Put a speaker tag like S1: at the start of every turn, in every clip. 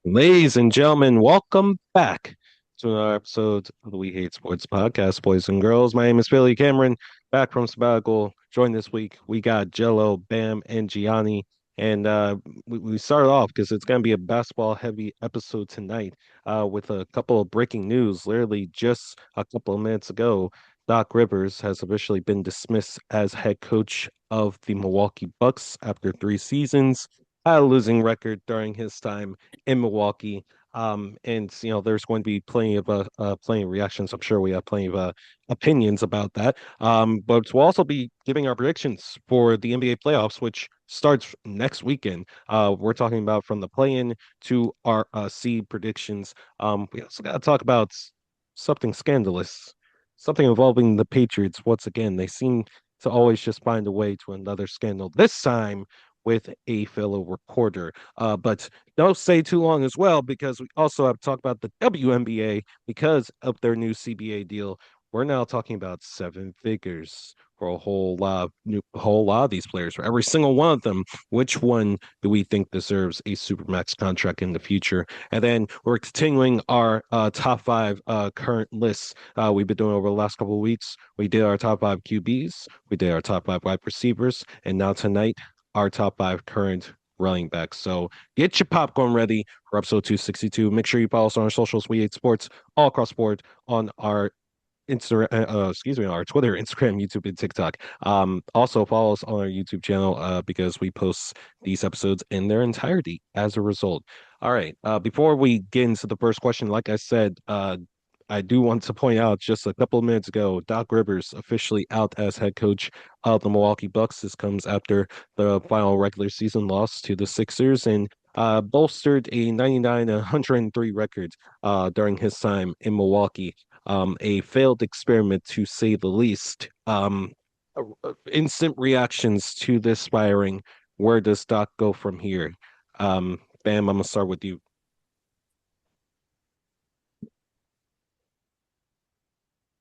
S1: Ladies and gentlemen, welcome back to another episode of the We Hate Sports podcast, boys and girls. My name is Billy Cameron, back from sabbatical. Joined this week, we got Jello, Bam, and Gianni. And we started off because it's going to be a basketball heavy episode tonight with a couple of breaking news. Literally just a couple of minutes ago, Doc Rivers has officially been dismissed as head coach of the Milwaukee Bucks after 3 seasons. Had a losing record during his time in Milwaukee. And there's going to be plenty of reactions. I'm sure we have plenty of opinions about that. But we'll also be giving our predictions for the NBA playoffs, which starts next weekend. We're talking about from the play-in to our seed predictions. We also got to talk about something scandalous, something involving the Patriots. Once again, they seem to always just find a way to another scandal. This time with a fellow reporter. But don't stay too long as well, because we also have to talk about the WNBA because of their new CBA deal. We're now talking about 7 figures for a whole lot of these players, for every single one of them. Which one do we think deserves a supermax contract in the future? And then we're continuing our top five current lists we've been doing over the last couple of weeks. We did our top five QBs, we did our top five wide receivers, and now tonight our top five current running backs. So get your popcorn ready for episode 262. Make sure you follow us on our socials. We hate sports all across the board on our our Twitter, Instagram, YouTube, and TikTok. Also follow us on our YouTube channel because we post these episodes in their entirety as a result. All right. Before we get into the first question, like I said, I do want to point out just a couple of minutes ago, Doc Rivers officially out as head coach of the Milwaukee Bucks. This comes after the final regular season loss to the Sixers and bolstered a 99 103 record during his time in Milwaukee. A failed experiment to say the least. Instant reactions to this firing. Where does Doc go from here? Bam, I'm gonna start with you.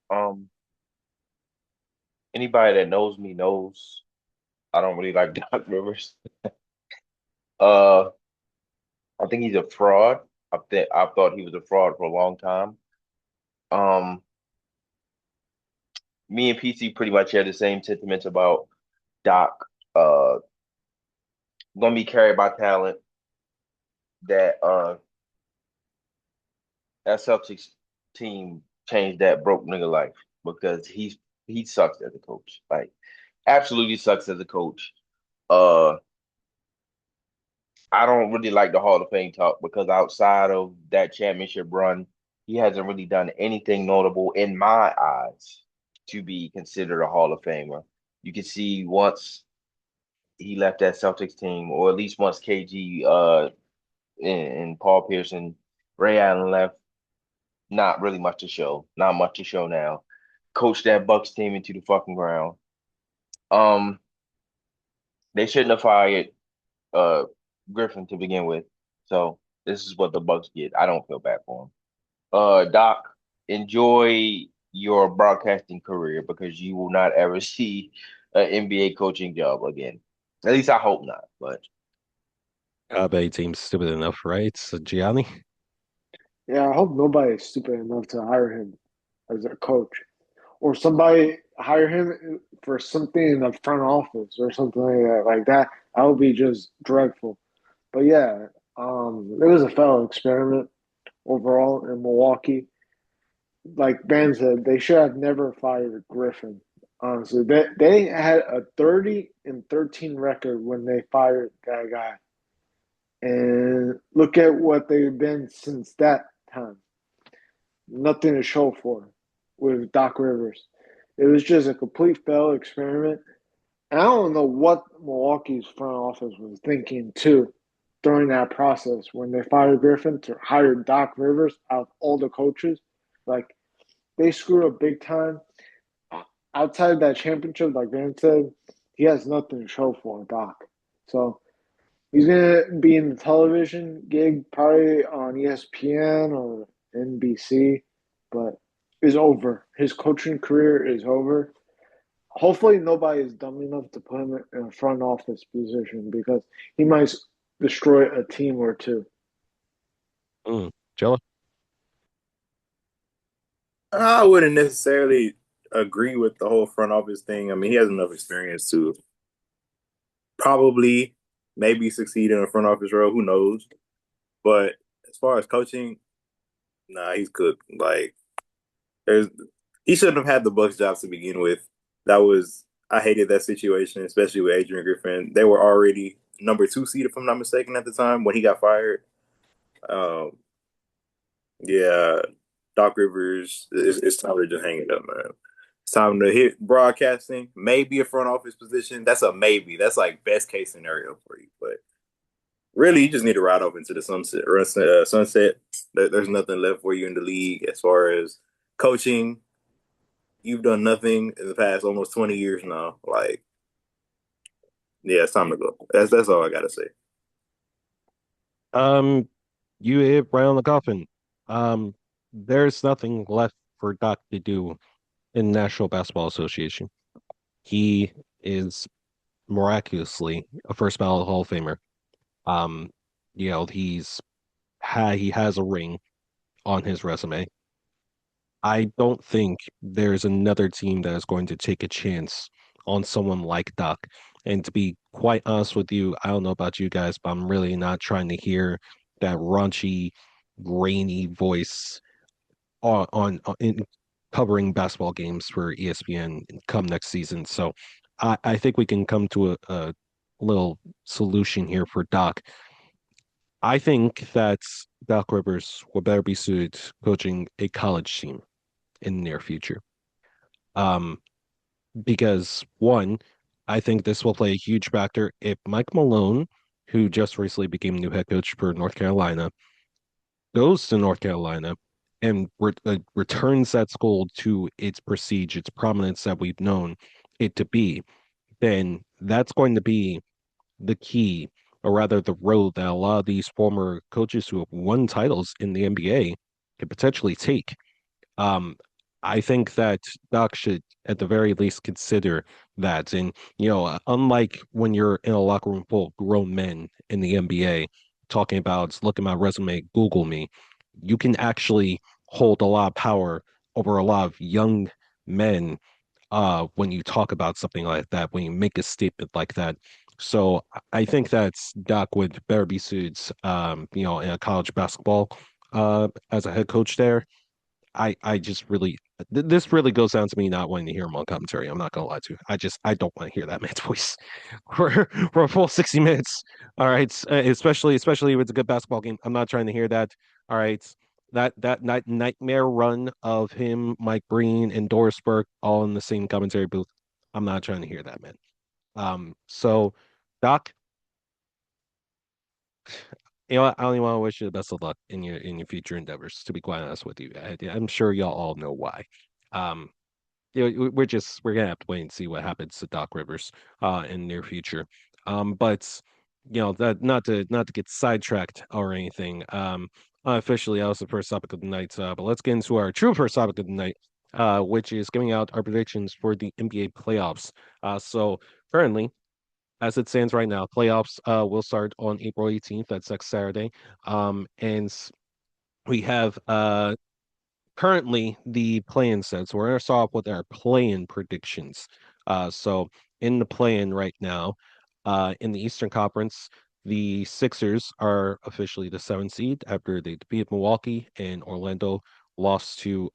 S2: Um, Anybody that knows me knows I don't really like Doc Rivers. Uh, I think he's a fraud. I thought he was a fraud for a long time. Um, Me and PC pretty much have the same sentiments about Doc. Gonna be carried by talent. That Celtics team changed that broke nigga life because he sucks as a coach. Like absolutely sucks as a coach. Uh, I don't really like the Hall of Fame talk because outside of that championship run, he hasn't really done anything notable in my eyes to be considered a Hall of Famer. You can see once he left that Celtics team, or at least once KG and Paul Pierce and Ray Allen left, not really much to show. Not much to show now. Coach that Bucks team into the fucking ground. Um, they shouldn't have fired uh Griffin to begin with. So this is what the Bucks get. I don't feel bad for him. Doc, enjoy your broadcasting career because you will not ever see an NBA coaching job again. At least I hope not. But
S1: I bet he seems stupid enough, right? So Gianni?
S3: Yeah, I hope nobody is stupid enough to hire him as a coach, or somebody hire him for something in the front office or something like that. Like that, that would be just dreadful. But yeah, it was a failed experiment overall in Milwaukee. Like Ben said, they should have never fired Griffin. Honestly, they had a 30-13 record when they fired that guy, and look at what they've been since that time. Nothing to show for with Doc Rivers. It was just a complete failed experiment. And I don't know what Milwaukee's front office was thinking too during that process when they fired Griffin to hire Doc Rivers out of all the coaches. Like they screwed up big time. Outside of that championship, like Van said, he has nothing to show for Doc. So he's gonna be in the television gig, probably on ESPN or NBC, but is over. His coaching career is over. Hopefully, nobody is dumb enough to put him in a front office position because he might destroy a team or two.
S1: Jello.
S4: I wouldn't necessarily agree with the whole front office thing. I mean, he has enough experience to probably maybe succeed in a front office role. Who knows? But as far as coaching, nah, he's cooked. Like, there's he shouldn't have had the Bucks job to begin with. That was I hated that situation, especially with Adrian Griffin. They were already number two seed, if I'm not mistaken, at the time when he got fired. Um, yeah, Doc Rivers, it's time to just hang it up, man. It's time to hit broadcasting, maybe a front office position. That's a maybe. That's like best case scenario for you. But really, you just need to ride off into the sunset. Sunset. There's nothing left for you in the league as far as coaching. You've done nothing in the past almost 20 years now. Like, yeah, it's time to go. That's all I gotta say.
S1: Um, you hit right on the coffin. Um, there's nothing left for Doc to do in National Basketball Association. He is miraculously a first ballot Hall of Famer. Um, he has a ring on his resume. I don't think there's another team that is going to take a chance on someone like Doc. And to be quite honest with you, I don't know about you guys, but I'm really not trying to hear that raunchy, grainy voice on in covering basketball games for ESPN come next season. So I think we can come to a little solution here for Doc. I think that Doc Rivers would better be suited coaching a college team in the near future. Um, because one, I think this will play a huge factor if Mike Malone, who just recently became new head coach for North Carolina, goes to North Carolina and returns that school to its prestige, its prominence that we've known it to be, then that's going to be the key, or rather the road that a lot of these former coaches who have won titles in the NBA could potentially take. Um, I think that Doc should, at the very least, consider that. And, unlike when you're in a locker room full of grown men in the NBA talking about, look at my resume, Google me, you can actually hold a lot of power over a lot of young men when you talk about something like that, when you make a statement like that. So I think that's Doc would better be suited, in a college basketball as a head coach there. I just really this really goes down to me not wanting to hear him on commentary. I'm not gonna lie to you. I don't want to hear that man's voice for a full 60 minutes. All right, especially if it's a good basketball game. I'm not trying to hear that. All right, that nightmare run of him, Mike Breen, and Doris Burke all in the same commentary booth. I'm not trying to hear that, man. So Doc, what? I only want to wish you the best of luck in your future endeavors. To be quite honest with you, I'm sure y'all all know why. Um, we're gonna have to wait and see what happens to Doc Rivers in the near future. But that not to get sidetracked or anything. Unofficially, that was the first topic of the night. But let's get into our true first topic of the night, which is giving out our predictions for the NBA playoffs. So currently, as it stands right now, playoffs will start on April 18th. That's next Saturday. And we have currently the play-in set. So we're going to start off with our play-in predictions. So in the play-in right now, in the Eastern Conference, the Sixers are officially the seventh seed after they defeated Milwaukee and Orlando lost to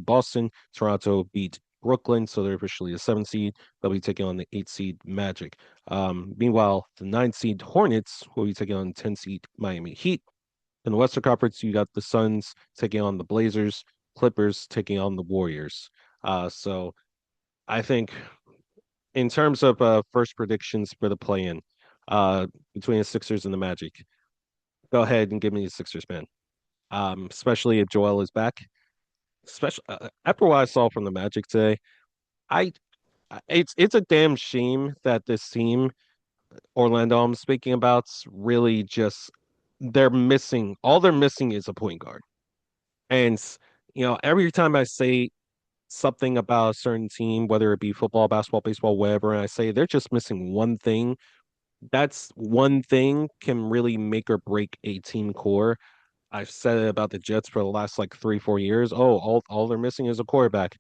S1: Boston. Toronto beat Brooklyn, so they're officially the seventh seed. They'll be taking on the eight seed Magic. Meanwhile, the nine seed Hornets will be taking on the 10 seed Miami Heat. In the Western Conference, you got the Suns taking on the Blazers, Clippers taking on the Warriors. So I think in terms of first predictions for the play-in between the Sixers and the Magic, go ahead and give me the Sixers, man. Especially if Joel is back. Especially after what I saw from the Magic today, I it's a damn shame that this team, Orlando, I'm speaking about, really just they're missing is a point guard. And every time I say something about a certain team, whether it be football, basketball, baseball, whatever, and I say they're just missing one thing, that's one thing can really make or break a team core. I've said it about the Jets for the last like 3, 4 years. Oh, all they're missing is a quarterback.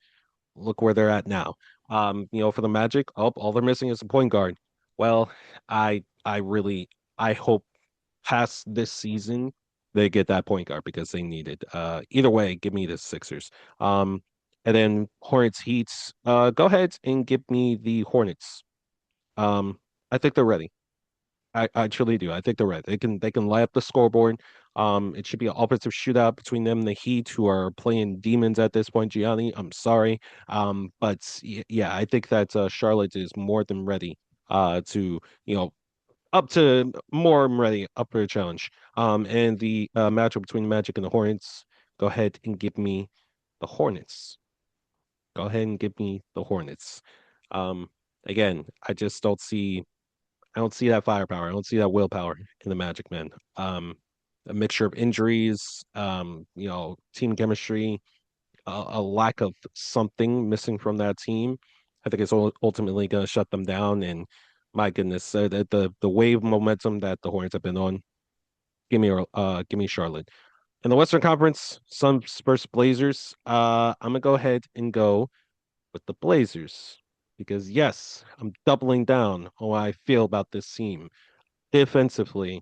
S1: Look where they're at now. For the Magic, all they're missing is a point guard. Well, I really I hope past this season they get that point guard because they need it. Either way, give me the Sixers. Um, and then Hornets Heats. Go ahead and give me the Hornets. Um, I think they're ready. I truly do. I think they're ready. They can light up the scoreboard. It should be an offensive shootout between them and the Heat, who are playing demons at this point. Gianni, I'm sorry. But yeah, I think that Charlotte is more than ready. To up to more than ready up for a challenge. And the matchup between the Magic and the Hornets. Go ahead and give me the Hornets. Go ahead and give me the Hornets. Um, again, I don't see that firepower. I don't see that willpower in the Magic, man. A mixture of injuries, team chemistry, a lack of something missing from that team. I think it's ultimately going to shut them down. And my goodness, the wave momentum that the Hornets have been on, give me Charlotte. In the Western Conference, Suns versus Blazers. I'm gonna go ahead and go with the Blazers because yes, I'm doubling down on how I feel about this team defensively,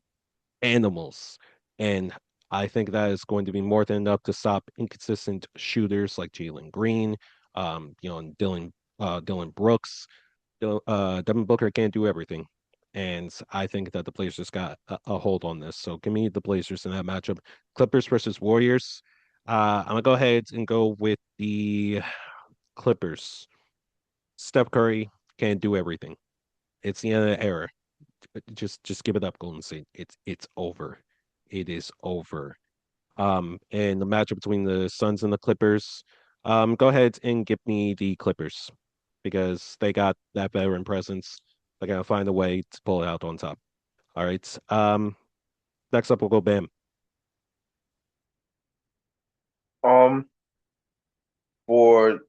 S1: animals. And I think that is going to be more than enough to stop inconsistent shooters like Jalen Green, and Dylan Brooks. Devin Booker can't do everything. And I think that the Blazers got a hold on this. So give me the Blazers in that matchup. Clippers versus Warriors. I'm gonna go ahead and go with the Clippers. Steph Curry can't do everything. It's the end of the era. Just give it up, Golden State. It's over. It is over. And the matchup between the Suns and the Clippers. Go ahead and give me the Clippers because they got that veteran presence. They're gonna find a way to pull it out on top. All right. Next up we'll go Bam.
S2: Um, for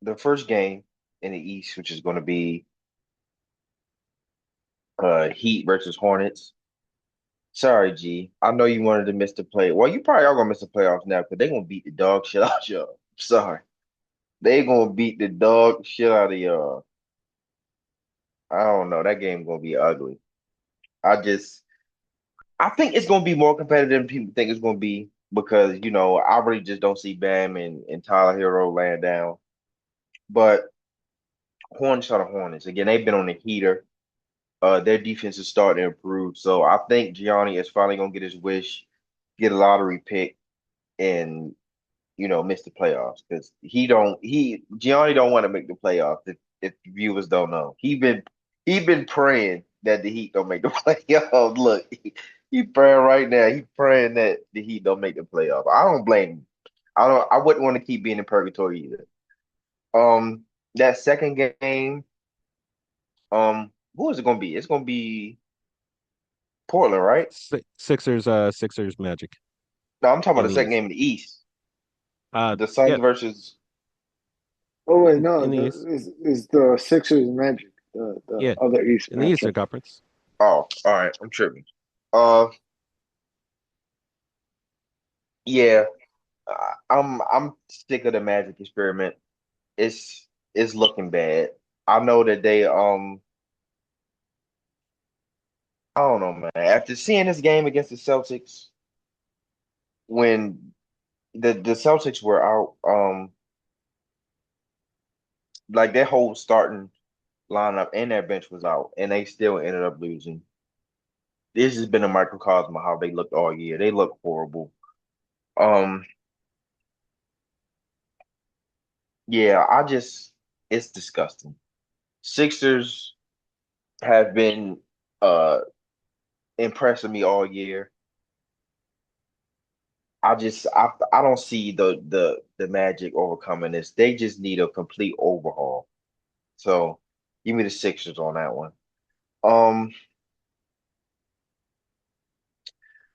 S2: the first game in the East, which is going to be Heat versus Hornets. Sorry, G. I know you wanted to miss the play. Well, you probably are gonna miss the playoffs now because they're gonna beat the dog shit out y'all. Sorry, they gonna beat the dog shit out of y'all. I don't know. That game gonna be ugly. I just, I think it's gonna be more competitive than people think it's gonna be because I really just don't see Bam and Tyler Hero laying down. But Hornets are the Hornets again. They've been on the heater. Their defense is starting to improve. So I think Gianni is finally gonna get his wish, get a lottery pick, and miss the playoffs because Gianni don't want to make the playoffs. If viewers don't know, he been praying that the Heat don't make the playoffs. Look, he praying right now. He praying that the Heat don't make the playoffs. I don't blame him. I wouldn't want to keep being in purgatory either. Um, that second game, who is it gonna be? It's gonna be Portland, right?
S1: Sixers Magic
S2: No, I'm talking about
S1: in
S2: the
S1: the
S2: second
S1: East.
S2: game in the East. The
S1: Yeah,
S2: Suns versus.
S3: Oh wait, no,
S1: in the East.
S3: is the Sixers Magic, the
S1: Yeah,
S3: other East
S1: in the Eastern
S3: matchup.
S1: Conference.
S2: Oh, all right. I'm tripping. Uh, yeah. I'm sick of the Magic experiment. It's looking bad. I know that I don't know, man. After seeing this game against the Celtics, when the Celtics were out, like their whole starting lineup and their bench was out, and they still ended up losing. This has been a microcosm of how they looked all year. They look horrible. Um, yeah, it's disgusting. Sixers have been uh impressing me all year. I don't see the Magic overcoming this. They just need a complete overhaul. So give me the Sixers on that one. Um,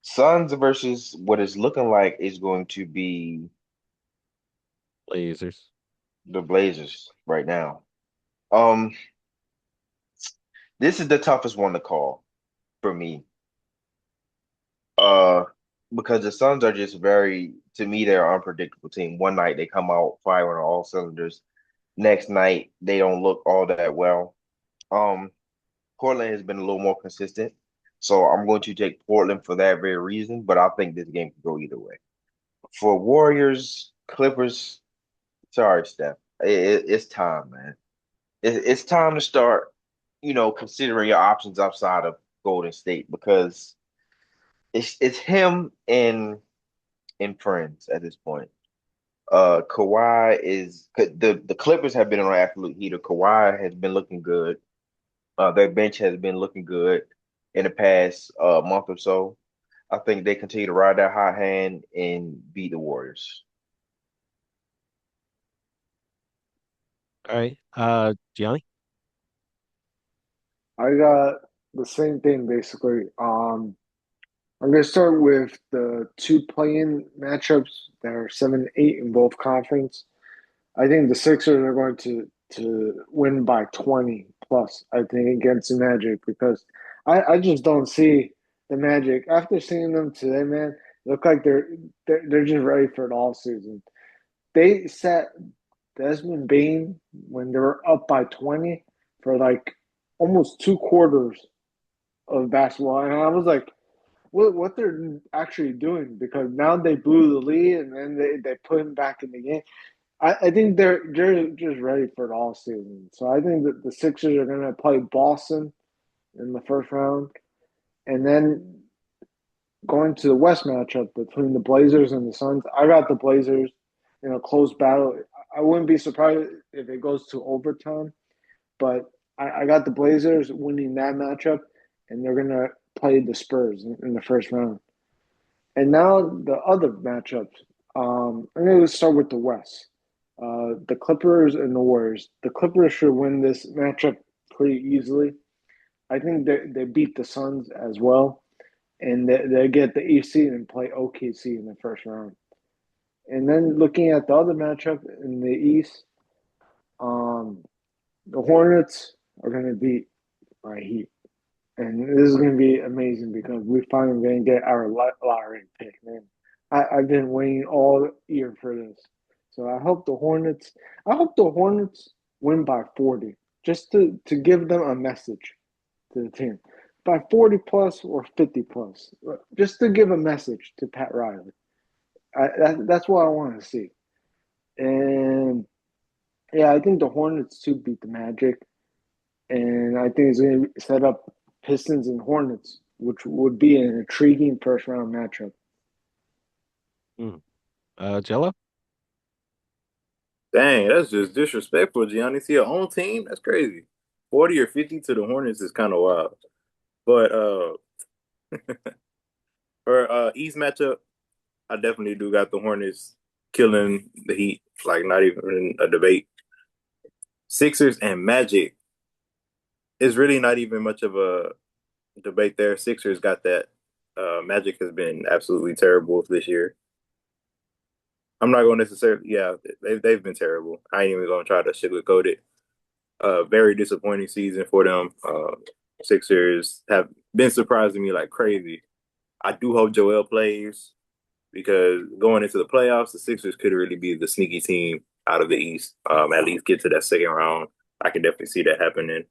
S2: Suns versus what is looking like is going to be
S1: Blazers.
S2: the Blazers right now. Um, This is the toughest one to call for me. Uh, because the Suns are just very, to me, they're an unpredictable team. One night they come out firing on all cylinders. Next night they don't look all that well. Um, Portland has been a little more consistent, so I'm going to take Portland for that very reason. But I think this game could go either way. For Warriors, Clippers, sorry, Steph, it's time, man. It's time to start, considering your options outside of Golden State because it's him and friends at this point. Kawhi is the Clippers have been on absolute heater. Kawhi has been looking good. Their bench has been looking good in the past month or so. I think they continue to ride that hot hand and beat the Warriors.
S1: All right. Gianni?
S3: I got the same thing basically. I'm gonna start with the two play-in matchups that are 7-8 in both conference. I think the Sixers are going to win by 20 plus, I think, against the Magic because I just don't see the Magic. After seeing them today, man, look like they're just ready for it all season. They sat Desmond Bain when they were up by 20 for like almost two quarters of basketball. And I was like, what they're actually doing because now they blew the lead and then they put him back in the game. I think they're just ready for it all season. So I think that the Sixers are going to play Boston in the first round, and then going to the West matchup between the Blazers and the Suns. I got the Blazers in a close battle. I wouldn't be surprised if it goes to overtime, but I got the Blazers winning that matchup, and they're going to play the Spurs in the first round. And now the other matchups. I'm going to start with the West. The Clippers and the Warriors. The Clippers should win this matchup pretty easily. I think they beat the Suns as well, and they get the EC and play OKC in the first round. And then looking at the other matchup in the East, um, the Hornets are going to beat my Heat. And this is going to be amazing because we finally going to get our lottery pick, man. I've been waiting all year for this. So I hope the Hornets win by 40 just to give them a message to the team. By 40 plus or 50 plus, just to give a message to Pat Riley. That's what I want to see. And yeah, I think the Hornets too beat the Magic. And I think it's going to set up Pistons and Hornets, which would be an intriguing first round matchup.
S1: Hmm. Jello?
S4: Dang, that's just disrespectful, Gianni. To your own team? That's crazy. 40 or 50 to the Hornets is kind of wild. But for East matchup, I definitely do got the Hornets killing the Heat, like not even a debate. Sixers and Magic is really not even much of a debate there. Sixers got that. Magic has been absolutely terrible this year. I'm not going to necessarily, yeah, they've been terrible. I ain't even going to try to sugarcoat it. Very disappointing season for them. Sixers have been surprising me like crazy. I do hope Joel plays because going into the playoffs, the Sixers could really be the sneaky team out of the East. At least get to that second round. I can definitely see that happening.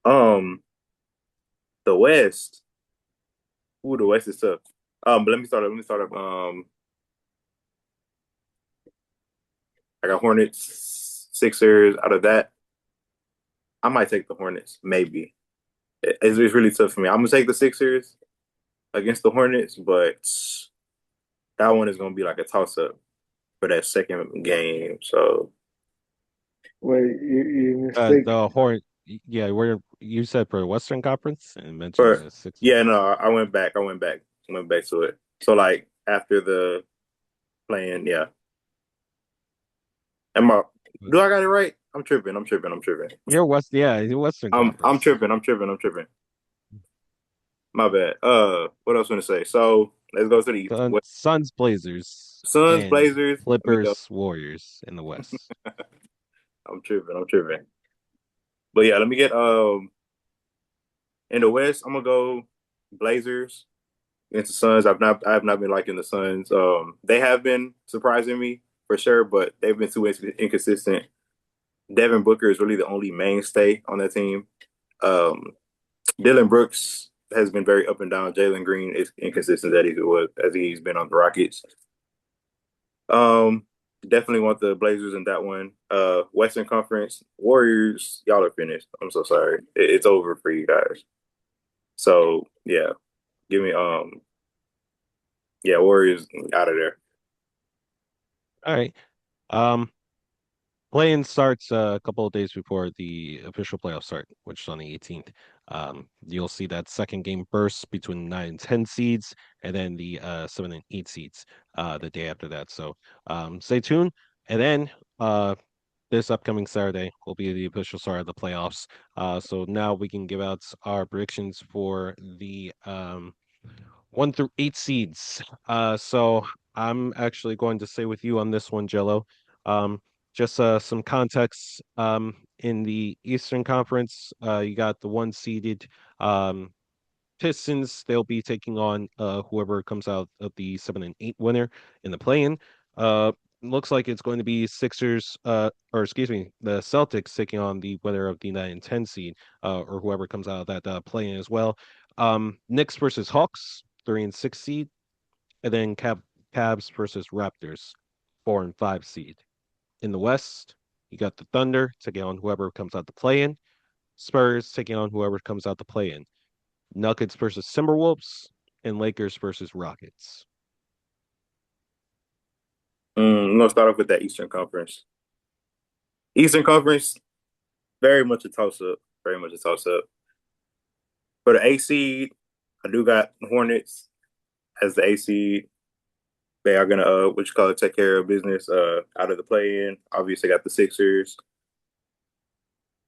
S4: Um, the West. Ooh, the West is tough. But let me start up. I got Hornets, Sixers. Out of that, I might take the Hornets. Maybe it's really tough for me. I'm gonna take the Sixers against the Hornets, but that one is gonna be like a toss up for that second game. So
S3: Wait, you mistake.
S1: The Horn. Yeah, where you said for Western Conference and mentioned
S4: for
S1: the Sixers.
S4: yeah, no, I went back. I went back to it. So like after the playing, yeah. Am I? Do I got it right? I'm tripping.
S1: You're West, yeah, you're Western
S4: I'm
S1: Conference.
S4: tripping. I'm tripping. My bad. What else want to say? So let's go to the East.
S1: Suns, Blazers,
S4: Suns,
S1: and
S4: Blazers. Let me go.
S1: Clippers, Warriors in the West.
S4: I'm tripping. But yeah, let me get In the West, I'm gonna go Blazers against the Suns. I have not been liking the Suns. They have been surprising me for sure, but they've been too inconsistent. Devin Booker is really the only mainstay on that team. Um, Dylan Brooks has been very up and down. Jalen Green is inconsistent as he's been on the Rockets. Um, Definitely want the Blazers in that one. Western Conference Warriors, y'all are finished. I'm so sorry. It's over for you guys. So yeah, give me yeah, Warriors out of there.
S1: All right. Um, Play-in starts a couple of days before the official playoffs start, which is on the 18th. You'll see that second game burst between 9 and 10 seeds, and then the 7 and 8 seeds the day after that. So stay tuned. And then this upcoming Saturday will be the official start of the playoffs. So now we can give out our predictions for the 1 through 8 seeds. So I'm actually going to stay with you on this one, Jello. Um, just some context. In the Eastern Conference, you got the one seeded um, Pistons. They'll be taking on whoever comes out of the 7 and 8 winner in the play-in. Looks like it's going to be Sixers, or excuse me, the Celtics taking on the winner of the 9 and 10 seed, or whoever comes out of that play-in as well. Knicks versus Hawks, 3 and 6 seed, and then Cavs versus Raptors, 4 and 5 seed. In the West, you got the Thunder taking on whoever comes out the play-in. Spurs taking on whoever comes out the play-in. Nuggets versus Timberwolves, and Lakers versus Rockets.
S4: I'm gonna start off with that Eastern Conference. Eastern Conference, very much a toss up. Very much a toss up. For the A seed, I do got Hornets as the A seed. They are gonna what you call it, take care of business out of the play in. Obviously got the Sixers.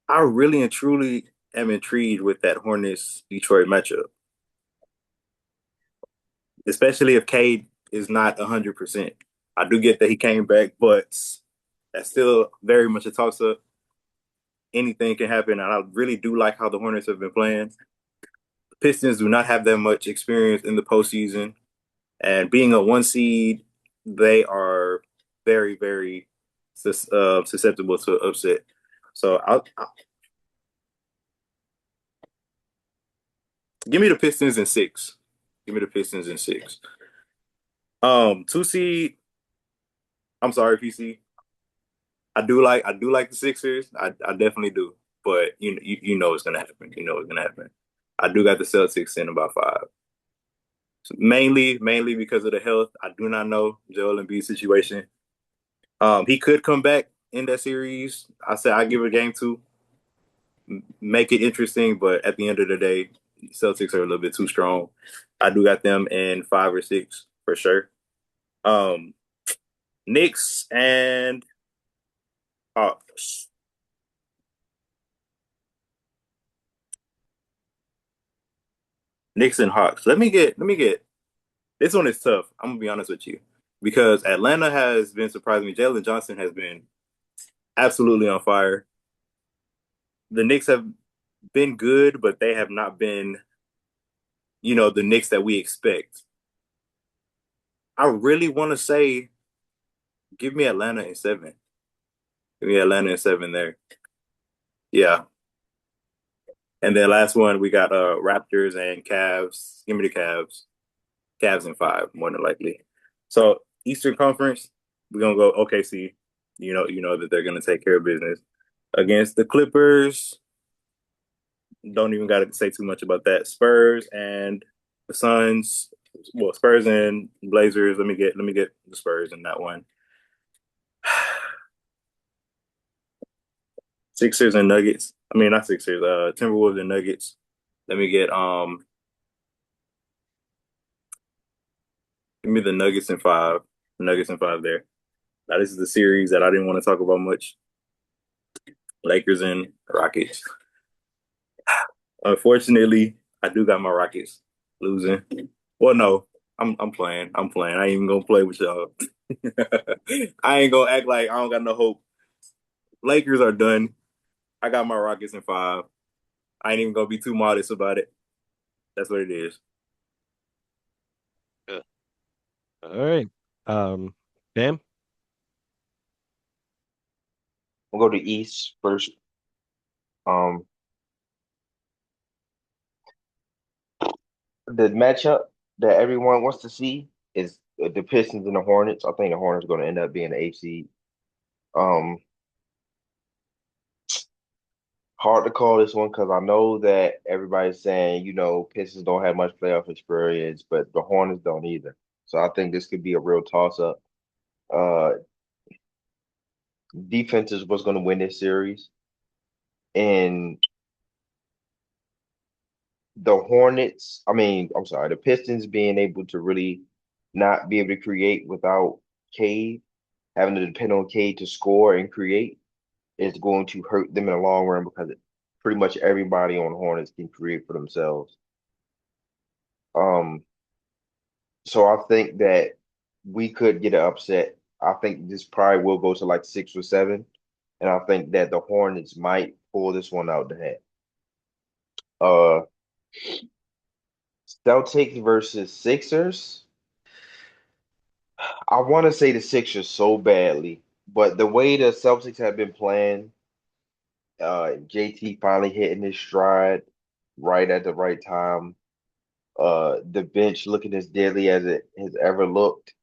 S4: I really and truly am intrigued with that Hornets Detroit matchup. Especially if Cade is not 100%. I do get that he came back, but that's still very much a toss up. Anything can happen, and I really do like how the Hornets have been playing. The Pistons do not have that much experience in the postseason, and being a one seed, they are very, very susceptible to upset. So I'll give me the Pistons in six. Give me the Pistons in six. Two seed. I'm sorry, PC. I do like the Sixers. I definitely do. But you know it's gonna happen. You know it's gonna happen. I do got the Celtics in about five. So mainly because of the health. I do not know Joel Embiid's situation. He could come back in that series. I said I give it a game two, make it interesting, but at the end of the day, Celtics are a little bit too strong. I do got them in five or six for sure. Um, Knicks and Hawks. Knicks and Hawks. Let me get. This one is tough. I'm gonna be honest with you because Atlanta has been surprising me. Jalen Johnson has been absolutely on fire. The Knicks have been good, but they have not been, the Knicks that we expect. I really want to say, give me Atlanta in seven. Give me Atlanta in seven there. Yeah. And then last one, we got Raptors and Cavs. Give me the Cavs. Cavs in five, more than likely. So Eastern Conference, we're gonna go OKC. You know that they're gonna take care of business against the Clippers. Don't even got to say too much about that. Spurs and the Suns. Well, Spurs and Blazers. Let me get the Spurs in that one. Sixers and Nuggets. I mean, not Sixers. Timberwolves and Nuggets. Let me get Give me the Nuggets in five. Nuggets in five there. Now this is the series that I didn't want to talk about much. Lakers and Rockets. Unfortunately, I do got my Rockets losing. Well, no, I'm playing. I'm playing. I ain't even gonna play with y'all. I ain't gonna act like I don't got no hope. Lakers are done. I got my Rockets in five. I ain't even gonna be too modest about it. That's what it is.
S1: Yeah. All right. Bam.
S2: We'll go to East first. Um, the matchup that everyone wants to see is the Pistons and the Hornets. I think the Hornets are going to end up being the 8th seed. Um, Hard to call this one because I know that everybody's saying, Pistons don't have much playoff experience, but the Hornets don't either. So I think this could be a real toss-up. Uh, Defense is what's going to win this series, and the Pistons being able to really not be able to create without Cade, having to depend on Cade to score and create is going to hurt them in the long run because pretty much everybody on Hornets can create for themselves. Um, so I think that we could get an upset. I think this probably will go to like 6 or 7, and I think that the Hornets might pull this one out the hat. Uh, Celtics versus Sixers. I want to say the Sixers so badly, but the way the Celtics have been playing, JT finally hitting his stride right at the right time. The bench looking as deadly as it has ever looked.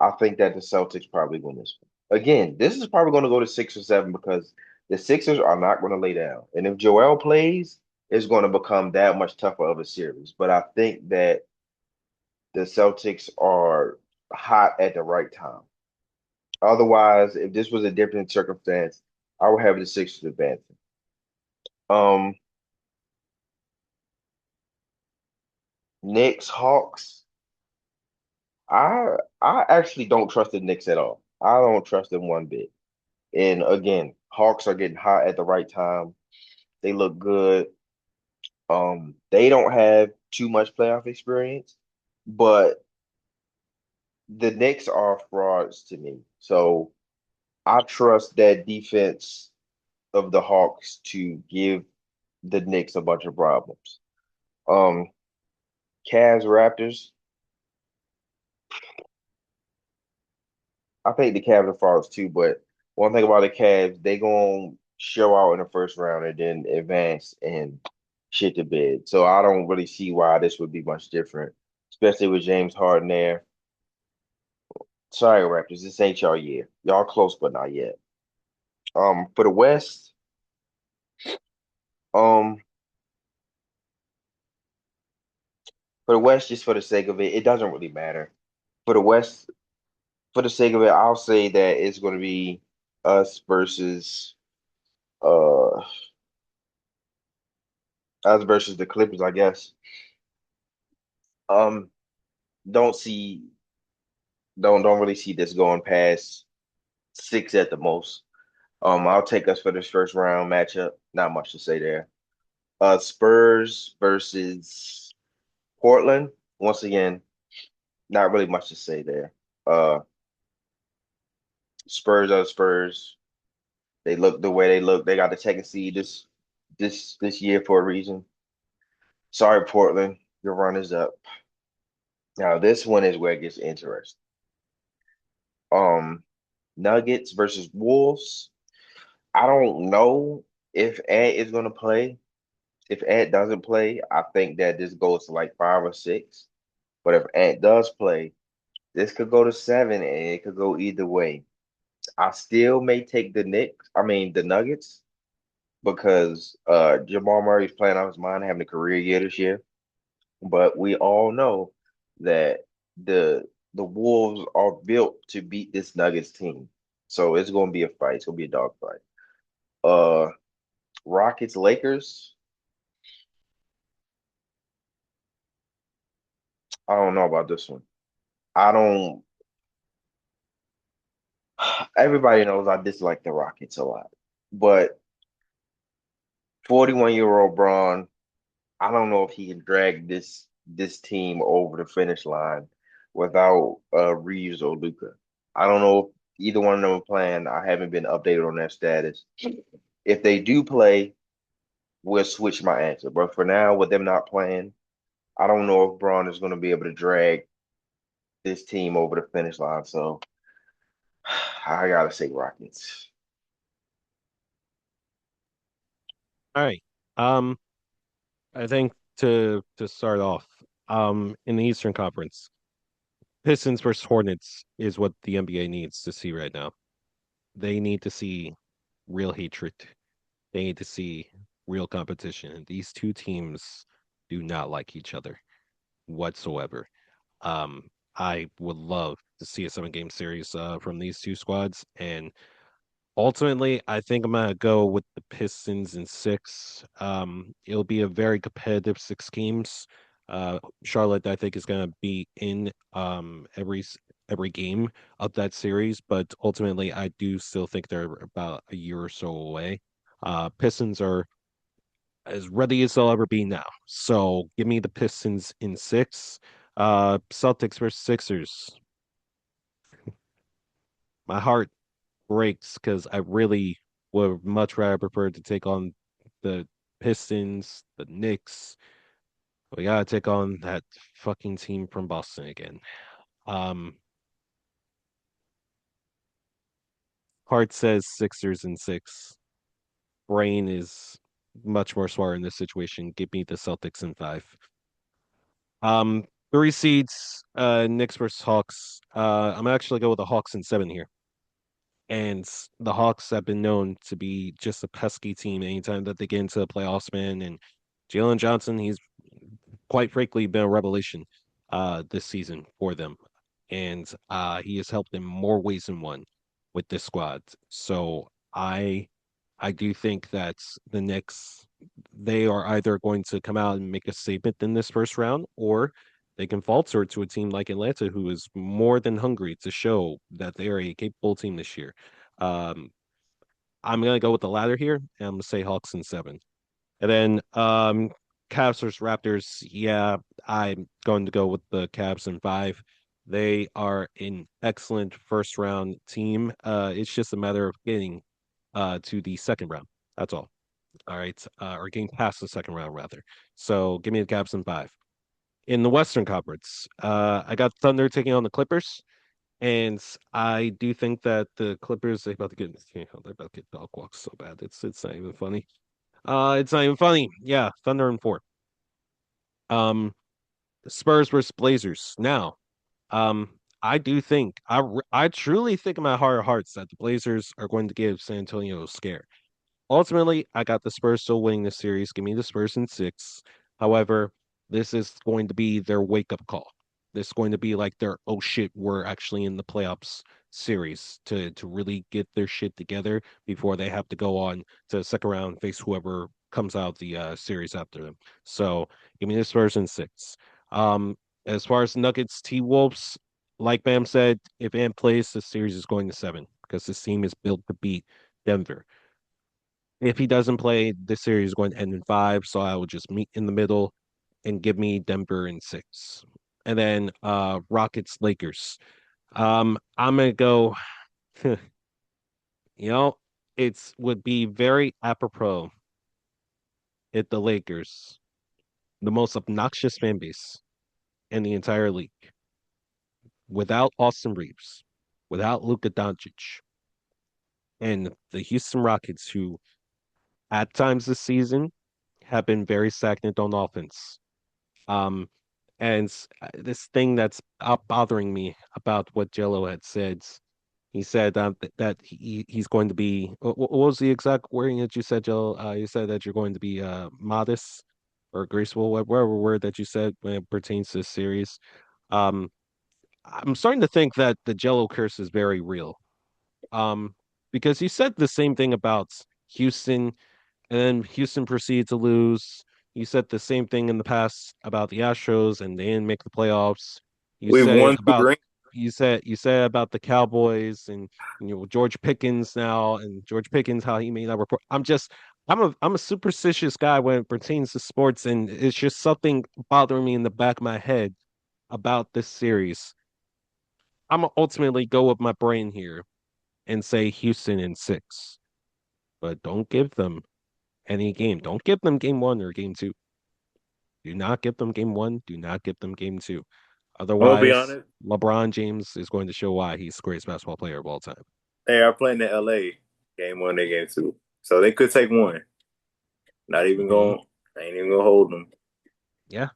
S2: I think that the Celtics probably win this one. Again, this is probably going to go to 6 or 7 because the Sixers are not going to lay down. And if Joel plays, it's going to become that much tougher of a series. But I think that the Celtics are hot at the right time. Otherwise, if this was a different circumstance, I would have the Sixers advancing. Um, Knicks, Hawks. I actually don't trust the Knicks at all. I don't trust them one bit. And again, Hawks are getting hot at the right time. They look good. They don't have too much playoff experience, but the Knicks are frauds to me. So I trust that defense of the Hawks to give the Knicks a bunch of problems. Um, Cavs, Raptors. I think the Cavs are frauds too, but one thing about the Cavs, they gonna show out in the first round and then advance and shit the bed. So I don't really see why this would be much different, especially with James Harden there. Sorry, Raptors, this ain't y'all year. Y'all close, but not yet. For the West, um, just for the sake of it, it doesn't really matter. For the West, for the sake of it, I'll say that it's going to be us versus uh us versus the Clippers, I guess. Um, don't see don't really see this going past 6 at the most. I'll take us for this first round matchup. Not much to say there. Spurs versus Portland. Once again, not really much to say there. Uh, Spurs are Spurs. They look the way they look. They got the second seed this year for a reason. Sorry, Portland, your run is up. Now this one is where it gets interesting. Um, Nuggets versus Wolves. I don't know if Ant is going to play. If Ant doesn't play, I think that this goes to like 5 or 6. But if Ant does play, this could go to 7, and it could go either way. I still may take the Nuggets, because Jamal Murray's playing out his mind, having a career year this year. But we all know that the Wolves are built to beat this Nuggets team. So it's going to be a fight. It's going to be a dog fight. Uh, Rockets, Lakers. I don't know about this one. I don't. Everybody knows I dislike the Rockets a lot, but 41-year-old Braun, I don't know if he can drag this team over the finish line without Reeves or Luca. I don't know if either one of them are playing. I haven't been updated on their status. If they do play, will switch my answer. But for now, with them not playing, I don't know if Braun is going to be able to drag this team over the finish line. So I gotta say Rockets.
S1: All right. Um, I think to start off, in the Eastern Conference, Pistons versus Hornets is what the NBA needs to see right now. They need to see real hatred. They need to see real competition. These two teams do not like each other whatsoever. I would love to see a 7 game series from these two squads. And ultimately, I think I'm gonna go with the Pistons in 6. It'll be a very competitive 6 games. Charlotte, I think, is gonna be in every game of that series, but ultimately, I do still think they're about a year or so away. Pistons are as ready as they'll ever be now. So give me the Pistons in 6. Celtics versus Sixers. My heart breaks because I really would much rather prefer to take on the Pistons, the Knicks. We gotta take on that fucking team from Boston again. Um, heart says Sixers in 6. Brain is much more smart in this situation. Give me the Celtics in 5. 3 seeds, Knicks versus Hawks. I'm actually go with the Hawks in 7 here. And the Hawks have been known to be just a pesky team anytime that they get into the playoffs, man. And Jalen Johnson, he's quite frankly been a revelation this season for them. And he has helped in more ways than one with this squad. So I do think that the Knicks, they are either going to come out and make a statement in this first round, or they can falter to a team like Atlanta, who is more than hungry to show that they are a capable team this year. Um, I'm gonna go with the latter here, and I'm gonna say Hawks in 7. And then Cavs versus Raptors. Yeah, I'm going to go with the Cavs in 5. They are an excellent first round team. It's just a matter of getting to the second round. That's all. All right. Or getting past the second round rather. So give me the Cavs in 5. In the Western Conference, I got Thunder taking on the Clippers. And I do think that the Clippers they're about to get they're about to get dog walked so bad. It's not even funny. It's not even funny. Yeah, Thunder and 4. Um, Spurs versus Blazers. Now, I do think I truly think in my heart of hearts that the Blazers are going to give San Antonio a scare. Ultimately, I got the Spurs still winning the series. Give me the Spurs in 6. However, this is going to be their wake up call. This is going to be like their oh shit, we're actually in the playoffs series to really get their shit together before they have to go on to the second round, face whoever comes out the series after them. So give me the Spurs in 6. Um, as far as Nuggets T Wolves, like Bam said, if Ant plays, the series is going to 7 because this team is built to beat Denver. If he doesn't play, this series is going to end in 5, so I will just meet in the middle and give me Denver in 6. And then Rockets Lakers. I'm gonna go, you know, it's would be very apropos if the Lakers, the most obnoxious fan base in the entire league, without Austin Reeves, without Luka Doncic, and the Houston Rockets, who at times this season have been very stagnant on offense. Um, and this thing that's bothering me about what Jello had said, he said that he's going to be. What was the exact wording that you said, Jello? You said that you're going to be modest or graceful, whatever word that you said when it pertains to this series. Um, I'm starting to think that the Jello curse is very real. Um, because you said the same thing about Houston and then Houston proceeded to lose. You said the same thing in the past about the Astros, and they didn't make the playoffs. You
S4: We've
S1: said
S4: won
S1: it
S4: two
S1: about
S4: rings.
S1: you said about the Cowboys and George Pickens now, and George Pickens how he made that report. I'm a superstitious guy when it pertains to sports, and it's just something bothering me in the back of my head about this series. I'm gonna ultimately go with my brain here and say Houston in 6, but don't give them any game. Don't give them game one or game two. Do not give them game one. Do not give them game two.
S4: I'm gonna be
S1: Otherwise,
S4: honest.
S1: LeBron James is going to show why he's the greatest basketball player of all time.
S4: They are playing in LA game one and game two. So they could take one. Not even
S1: Mhm.
S4: going I ain't even gonna hold them.
S1: Yeah.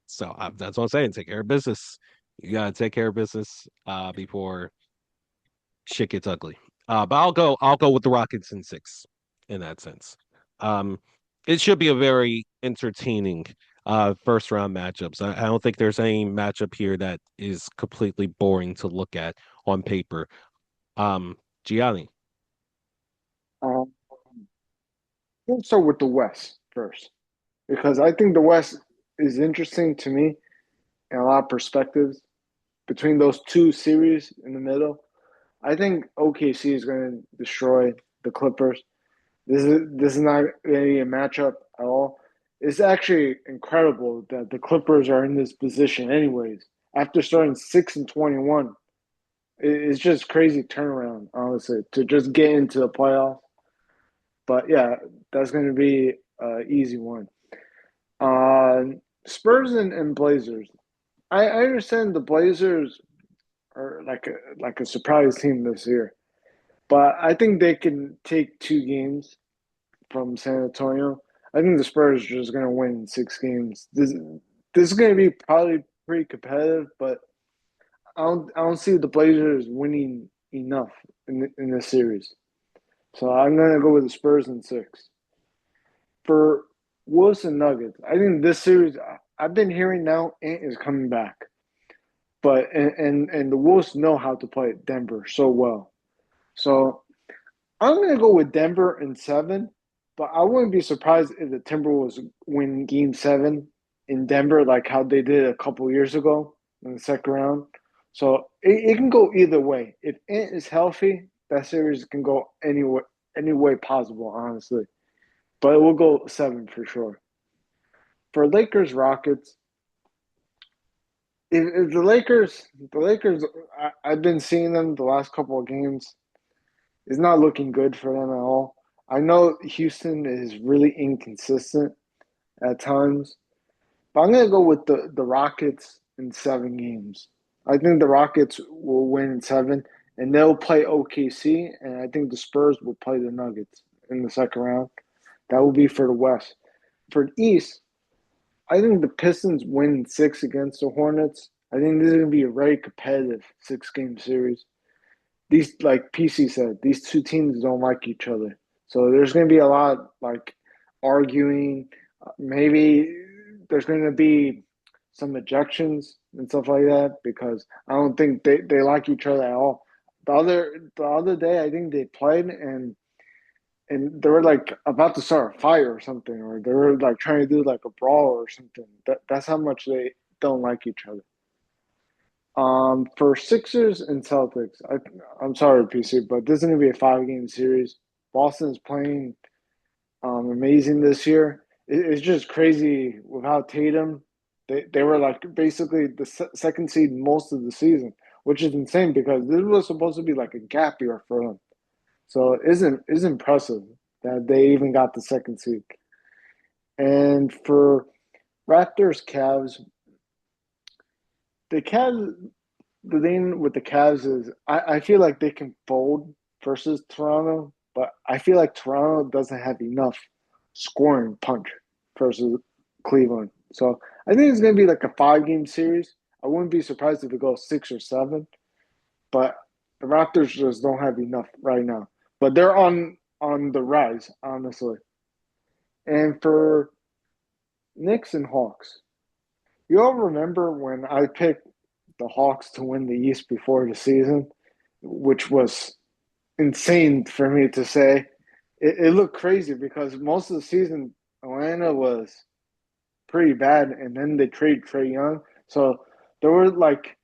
S1: So that's what I'm saying. Take care of business. You gotta take care of business before shit gets ugly. But I'll go with the Rockets in six in that sense. Um, it should be a very entertaining first round matchups. I don't think there's any matchup here that is completely boring to look at on paper. Gianni.
S3: Um, let's start with the West first because I think the West is interesting to me in a lot of perspectives. Between those two series in the middle, I think OKC is going to destroy the Clippers. This is not really a matchup at all. It's actually incredible that the Clippers are in this position, anyways. After starting 6-21, it's just crazy turnaround, honestly, to just get into the playoffs. But yeah, that's going to be an easy one. Uh, Spurs and Blazers. I understand the Blazers are like a surprise team this year, but I think they can take 2 games from San Antonio. I think the Spurs are just going to win 6 games. This is going to be probably pretty competitive, but I don't see the Blazers winning enough in this series. So I'm going to go with the Spurs in 6. For Wolves and Nuggets, I think this series I've been hearing now Ant is coming back, but and the Wolves know how to play Denver so well. So I'm going to go with Denver in 7, but I wouldn't be surprised if the Timberwolves win Game 7 in Denver, like how they did a couple years ago in the second round. So it can go either way. If Ant is healthy, that series can go any way possible, honestly. But it will go 7 for sure. For Lakers Rockets, if the Lakers, I've been seeing them the last couple of games. It's not looking good for them at all. I know Houston is really inconsistent at times, but I'm gonna go with the Rockets in 7 games. I think the Rockets will win in 7, and they'll play OKC, and I think the Spurs will play the Nuggets in the second round. That will be for the West. For the East, I think the Pistons win 6 against the Hornets. I think this is gonna be a very competitive 6 game series. These, like PC said, these two teams don't like each other. So there's going to be a lot like arguing. Maybe there's going to be some ejections and stuff like that because I don't think they like each other at all. The other day, I think they played and they were like about to start a fire or something, or they were like trying to do like a brawl or something. That's how much they don't like each other. For Sixers and Celtics, I'm sorry, PC, but this is going to be a 5 game series. Boston is playing amazing this year. It's just crazy without Tatum. They were like basically the second seed most of the season, which is insane because this was supposed to be like a gap year for them. So it's impressive that they even got the second seed. And for Raptors Cavs, the Cavs the thing with the Cavs is I feel like they can fold versus Toronto, but I feel like Toronto doesn't have enough scoring punch versus Cleveland. So I think it's going to be like a 5 game series. I wouldn't be surprised if it goes 6 or 7, but the Raptors just don't have enough right now. But they're on the rise, honestly. And for Knicks and Hawks, you all remember when I picked the Hawks to win the East before the season, which was insane for me to say. It looked crazy because most of the season Atlanta was pretty bad, and then they trade Trey Young, so there were like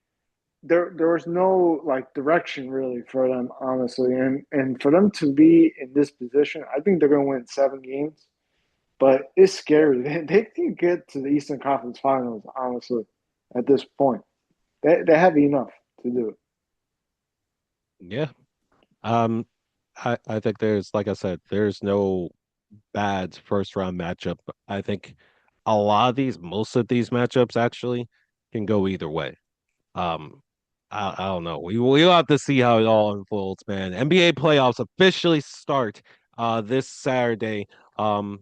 S3: there was no like direction really for them, honestly, and for them to be in this position, I think they're going to win 7 games. But it's scary. They can get to the Eastern Conference Finals, honestly, at this point. They have enough to do it.
S1: Yeah. Um, I think there's, like I said, there's no bad first round matchup. I think most of these matchups actually can go either way. Um, I don't know. We'll have to see how it all unfolds, man. NBA playoffs officially start this Saturday. Um,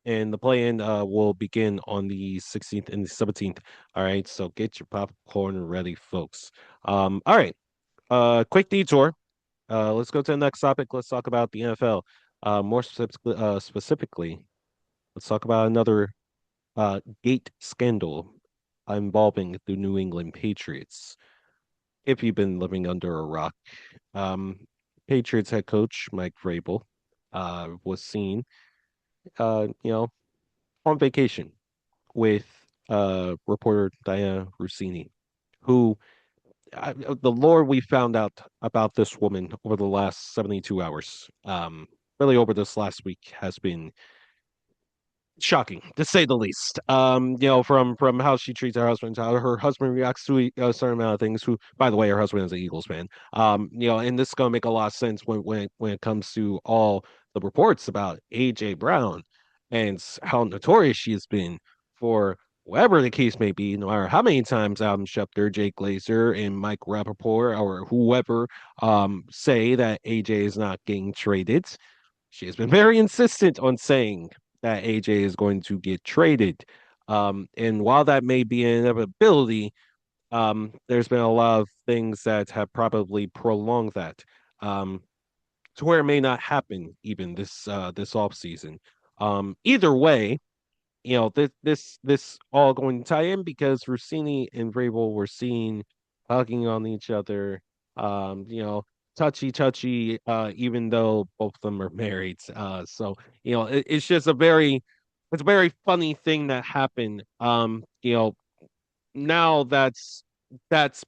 S1: and the play-in will begin on the 16th and the 17th. All right, so get your popcorn ready, folks. All right. Quick detour. Let's go to the next topic. Let's talk about the NFL. More specifically, let's talk about another gate scandal involving the New England Patriots. If you've been living under a rock, um, Patriots head coach Mike Vrabel was seen, on vacation with reporter Diana Rossini, who the lore we found out about this woman over the last 72 hours, really over this last week, has been shocking to say the least. From how she treats her husband, how her husband reacts to a certain amount of things. Who, by the way, her husband is an Eagles fan. And this is gonna make a lot of sense when it comes to all the reports about AJ Brown and how notorious she has been for whatever the case may be. No matter how many times Adam Schefter, Jake Glazer, and Mike Rappaport or whoever say that AJ is not getting traded, she has been very insistent on saying that AJ is going to get traded. And while that may be an inevitability, there's been a lot of things that have probably prolonged that to where it may not happen even this off season. Either way, this all going to tie in because Rossini and Vrabel were seen hugging on each other. Touchy, even though both of them are married. So it's a very funny thing that happened. Now that's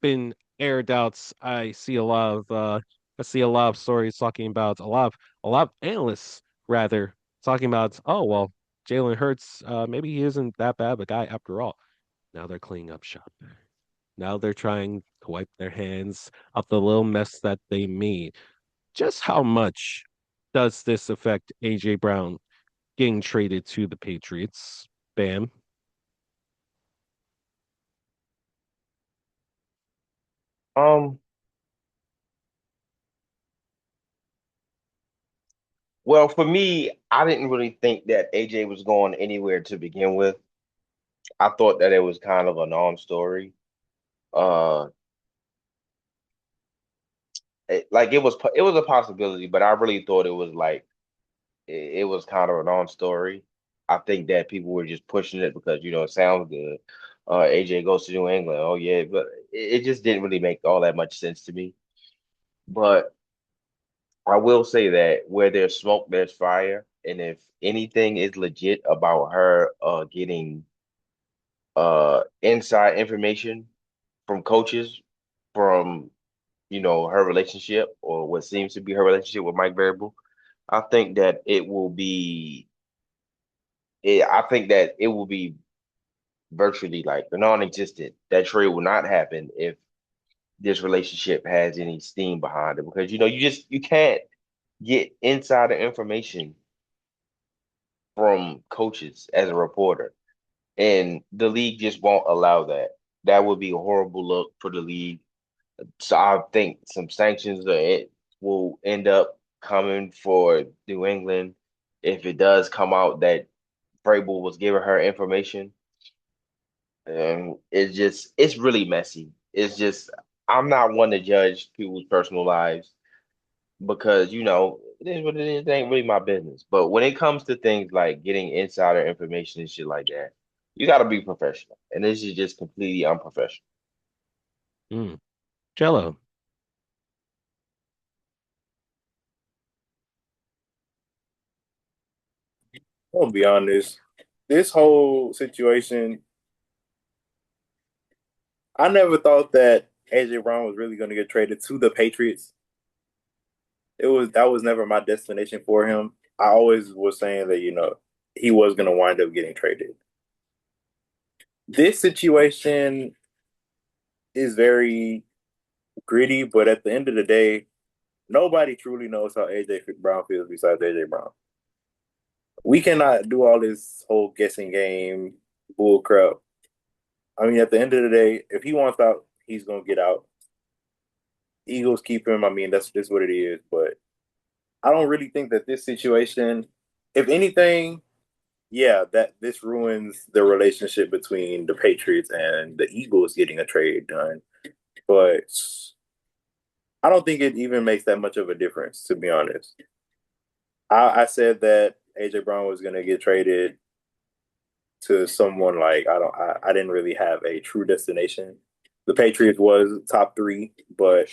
S1: been aired out. I see a lot of stories talking about a lot of analysts rather talking about, oh well, Jalen Hurts, maybe he isn't that bad of a guy after all. Now they're cleaning up shop. Now they're trying to wipe their hands of the little mess that they made. Just how much does this affect AJ Brown getting traded to the Patriots? Bam.
S2: Um, well, for me, I didn't really think that AJ was going anywhere to begin with. I thought that it was kind of a non-story. Uh, it was a possibility, but I really thought it was like it was kind of a non-story. I think that people were just pushing it because it sounds good. AJ goes to New England. Oh yeah, but it just didn't really make all that much sense to me. But I will say that where there's smoke, there's fire. And if anything is legit about her getting inside information from coaches from her relationship or what seems to be her relationship with Mike Variable, I think that I think that it will be virtually like non-existent. That trade will not happen if this relationship has any steam behind it because you can't get insider information from coaches as a reporter, and the league just won't allow that. That would be a horrible look for the league. So I think some sanctions will end up coming for New England if it does come out that Vrabel was giving her information. And it's really messy. It's just I'm not one to judge people's personal lives because it is what it is. It ain't really my business. But when it comes to things like getting insider information and shit like that, you got to be professional, and this is just completely unprofessional.
S1: Mm. Jello.
S4: I'll be honest. This whole situation, I never thought that AJ Brown was really going to get traded to the Patriots. That was never my destination for him. I always was saying that he was going to wind up getting traded. This situation is very gritty, but at the end of the day, nobody truly knows how AJ Brown feels besides AJ Brown. We cannot do all this whole guessing game bull crap. I mean, at the end of the day, if he wants out, he's gonna get out. Eagles keep him. I mean, that's just what it is. But I don't really think that this situation, if anything, yeah, that this ruins the relationship between the Patriots and the Eagles getting a trade done. But I don't think it even makes that much of a difference, to be honest. I said that AJ Brown was going to get traded to someone like I didn't really have a true destination. The Patriots was top three, but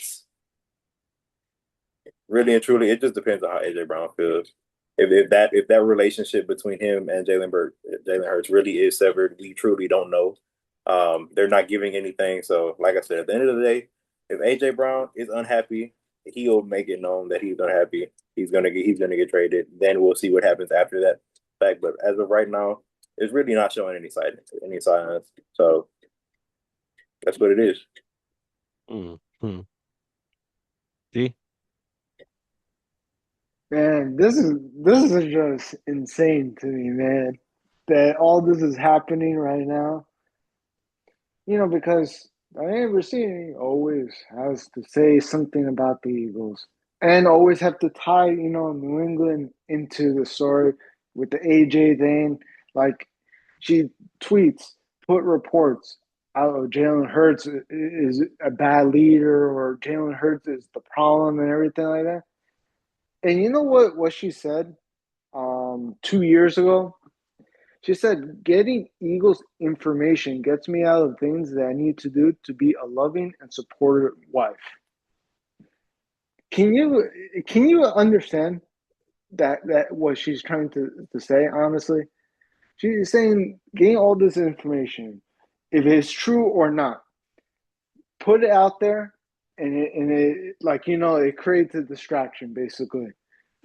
S4: really and truly, it just depends on how AJ Brown feels. If that relationship between him and Jalen Hurts really is severed, we truly don't know. They're not giving anything. So, like I said, at the end of the day, if AJ Brown is unhappy, he'll make it known that he's unhappy. He's gonna get traded. Then we'll see what happens after that fact. But as of right now, it's really not showing any signs. So that's what it is.
S1: Mm-hmm. D.
S3: Man, this is just insane to me, man. That all this is happening right now. Because Diane Rossini always has to say something about the Eagles and always have to tie, New England into the story with the AJ thing. Like she tweets, put reports out of Jalen Hurts is a bad leader or Jalen Hurts is the problem and everything like that. And you know what she said 2 years ago? She said, getting Eagles information gets me out of things that I need to do to be a loving and supportive wife. Can you understand that what she's trying to say, honestly? She's saying getting all this information, if it's true or not, put it out there and it like it creates a distraction basically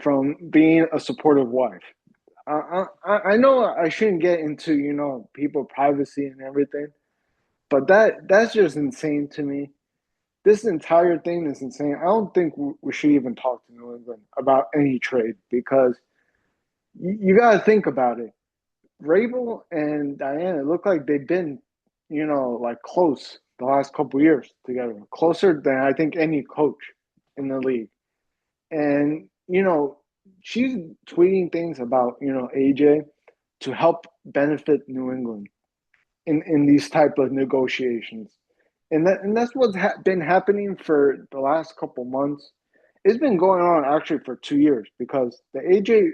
S3: from being a supportive wife. I know I shouldn't get into people privacy and everything, but that's just insane to me. This entire thing is insane. I don't think we should even talk to New England about any trade because you got to think about it. Rabel and Diana look like they've been, like close the last couple years together, closer than I think any coach in the league. And she's tweeting things about AJ to help benefit New England in these type of negotiations. And that's what's been happening for the last couple months. It's been going on actually for 2 years because the AJ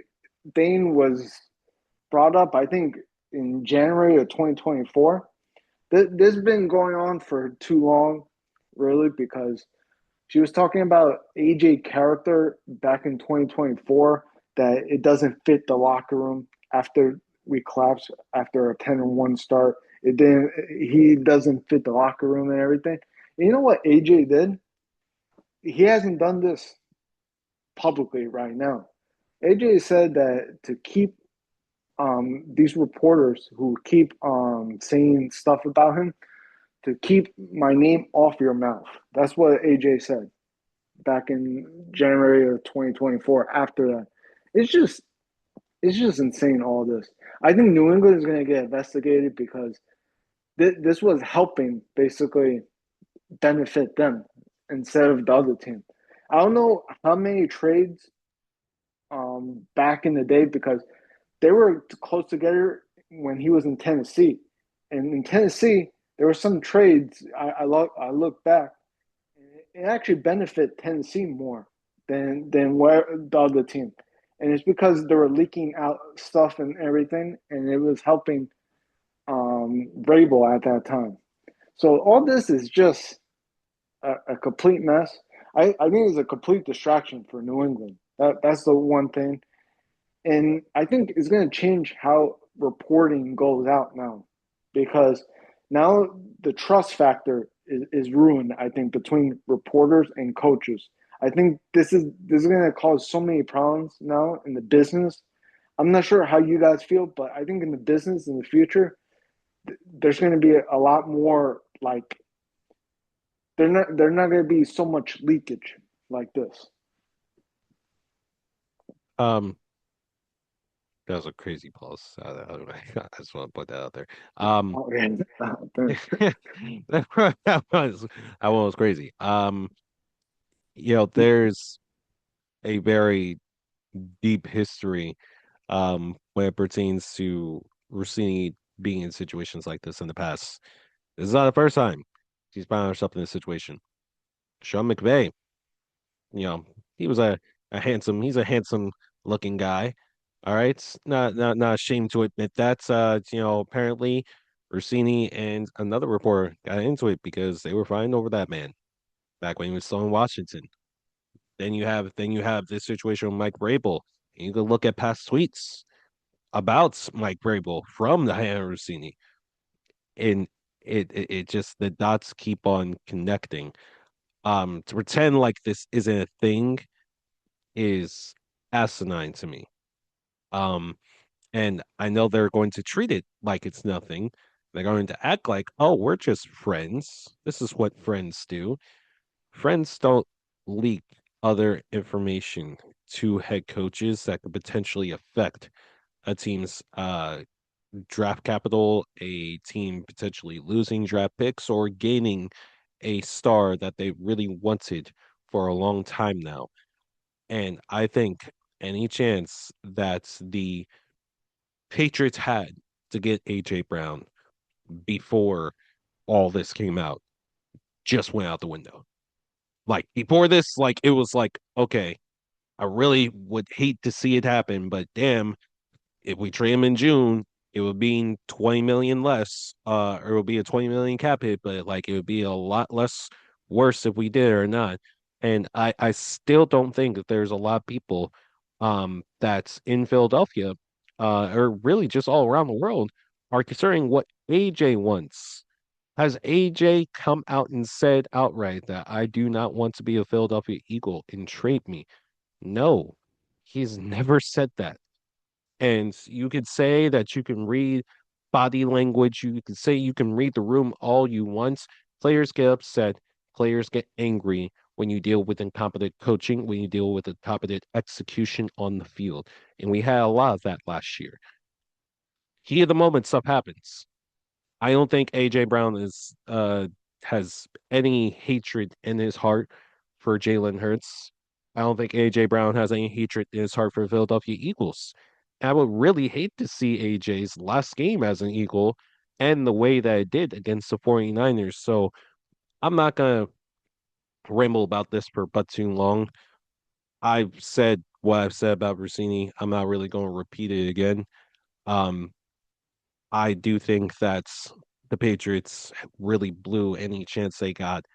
S3: thing was brought up, I think, in January of 2024. This has been going on for too long, really, because she was talking about AJ character back in 2024 that it doesn't fit the locker room after we collapse after a 10-1 start. It didn't. He doesn't fit the locker room and everything. And you know what AJ did? He hasn't done this publicly right now. AJ said that to keep these reporters who keep saying stuff about him to keep my name off your mouth. That's what AJ said back in January of 2024. After that, it's just it's just insane. All this. I think New England is going to get investigated because this was helping basically benefit them instead of the other team. I don't know how many trades back in the day because they were close together when he was in Tennessee, and in Tennessee there were some trades. I look back, it actually benefit Tennessee more than where the other team, and it's because they were leaking out stuff and everything, and it was helping Vrabel at that time. So all this is just a complete mess. I think it's a complete distraction for New England. That's the one thing. And I think it's going to change how reporting goes out now because now the trust factor is ruined, I think, between reporters and coaches. I think this is going to cause so many problems now in the business. I'm not sure how you guys feel, but I think in the business in the future, there's going to be a lot more like they're not going to be so much leakage like this.
S1: Um, That was a crazy pause. I just want to put that out there. Um,
S3: Oh, yeah.
S1: that was that one was crazy. There's a very deep history when it pertains to Rossini being in situations like this in the past. This is not the first time she's found herself in this situation. Sean McVay, you know, he was he's a handsome looking guy. All right. Not ashamed to admit that. Apparently Rossini and another reporter got into it because they were fighting over that man back when he was still in Washington. Then you have this situation with Mike Vrabel. And you can look at past tweets about Mike Vrabel from the Hannah Rossini. And it just the dots keep on connecting. To pretend like this isn't a thing is asinine to me. Um, and I know they're going to treat it like it's nothing. They're going to act like, oh, we're just friends. This is what friends do. Friends don't leak other information to head coaches that could potentially affect a team's draft capital, a team potentially losing draft picks or gaining a star that they really wanted for a long time now. And I think any chance that the Patriots had to get AJ Brown before all this came out just went out the window. Like before this, like it was like, okay, I really would hate to see it happen, but damn, if we trade him in June, it would be 20 million less, or it would be a 20 million cap hit, but like it would be a lot less worse if we did or not. And I still don't think that there's a lot of people that's in Philadelphia, or really just all around the world are considering what AJ wants. Has AJ come out and said outright that I do not want to be a Philadelphia Eagle and trade me? No, he's never said that. And you could say that you can read body language, you could say you can read the room all you want. Players get upset, players get angry when you deal with incompetent coaching, when you deal with incompetent execution on the field. And we had a lot of that last year. Heat of the moment stuff happens. I don't think AJ Brown is has any hatred in his heart for Jalen Hurts. I don't think AJ Brown has any hatred in his heart for Philadelphia Eagles. I would really hate to see AJ's last game as an Eagle and the way that it did against the 49ers. So I'm not gonna ramble about this for but too long. I've said what I've said about Rossini. I'm not really gonna repeat it again. Um, I do think that the Patriots really blew any chance they got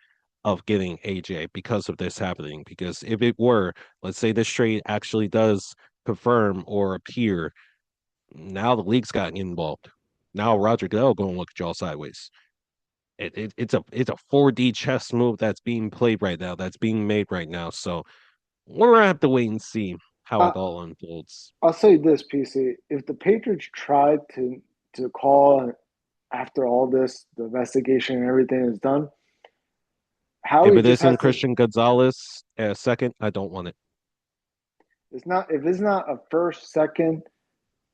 S1: of getting AJ because of this happening. Because if it were, let's say this trade actually does confirm or appear, now the league's gotten involved. Now Roger Goodell going to look at y'all sideways. It's a 4D chess move that's being played right now, that's being made right now. So we're gonna have to wait and see how it
S3: I,
S1: all unfolds.
S3: I'll say this, PC. If the Patriots tried to call after all this, the investigation and everything is done,
S1: If
S3: Howie
S1: it
S3: just
S1: isn't
S3: has to.
S1: Christian Gonzalez at a second, I don't want it.
S3: It's not if it's not a first, second,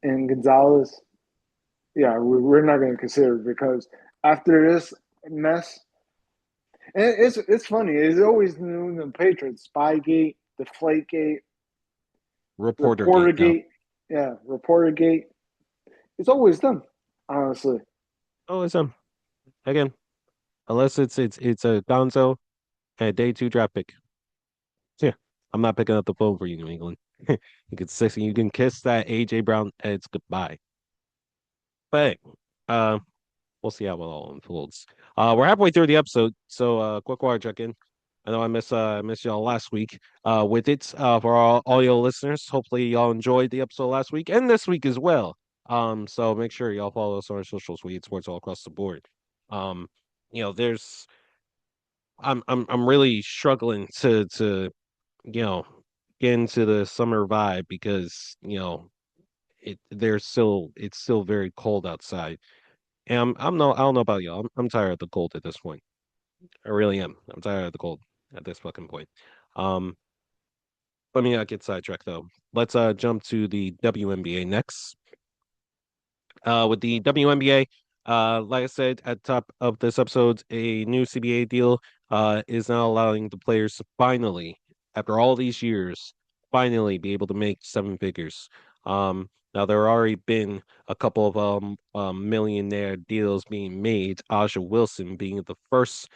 S3: and Gonzalez. Yeah, we're not going to consider it because after this mess, and it's funny. It's always New England Patriots, Spygate, Deflategate,
S1: Reportergate now.
S3: Reportergate, yeah, Reportergate. It's always them, honestly.
S1: Oh, it's again, unless it's a Gonzo and a day 2 draft pick. So, yeah, I'm not picking up the phone for you, New England. You can kiss that AJ Brown it's goodbye. But hey, we'll see how it all unfolds. We're halfway through the episode, so quick water check in. I know I missed y'all last week. With it, for all audio listeners, hopefully y'all enjoyed the episode last week and this week as well. So make sure y'all follow us on our socials. We eat sports all across the board. Um, there's I'm really struggling to you know get into the summer vibe because it's still very cold outside. And I don't know about y'all. I'm tired of the cold at this point. I really am. I'm tired of the cold at this fucking point. Um, let me not get sidetracked though. Let's jump to the WNBA next. With the WNBA, like I said at the top of this episode, a new CBA deal is now allowing the players to finally, after all these years, finally be able to make seven figures. Now there already been a couple of millionaire deals being made. Aja Wilson being the first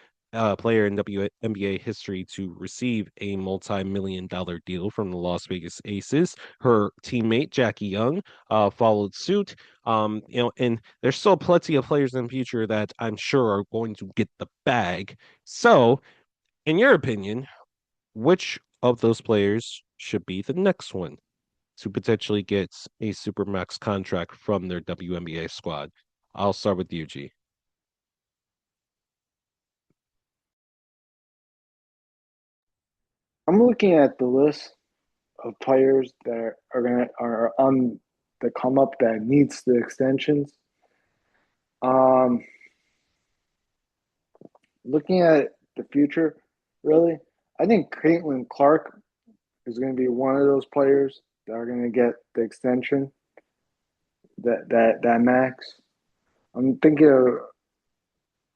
S1: player in WNBA history to receive a multi-million-dollar deal from the Las Vegas Aces. Her teammate Jackie Young followed suit. And there's still plenty of players in the future that I'm sure are going to get the bag. So, in your opinion, which of those players should be the next one to potentially get a supermax contract from their WNBA squad? I'll start with you, G.
S3: I'm looking at the list of players that are on the come up that needs the extensions. Um, Looking at the future, really, I think Caitlin Clark is going to be one of those players that are going to get the extension that max. I'm thinking of,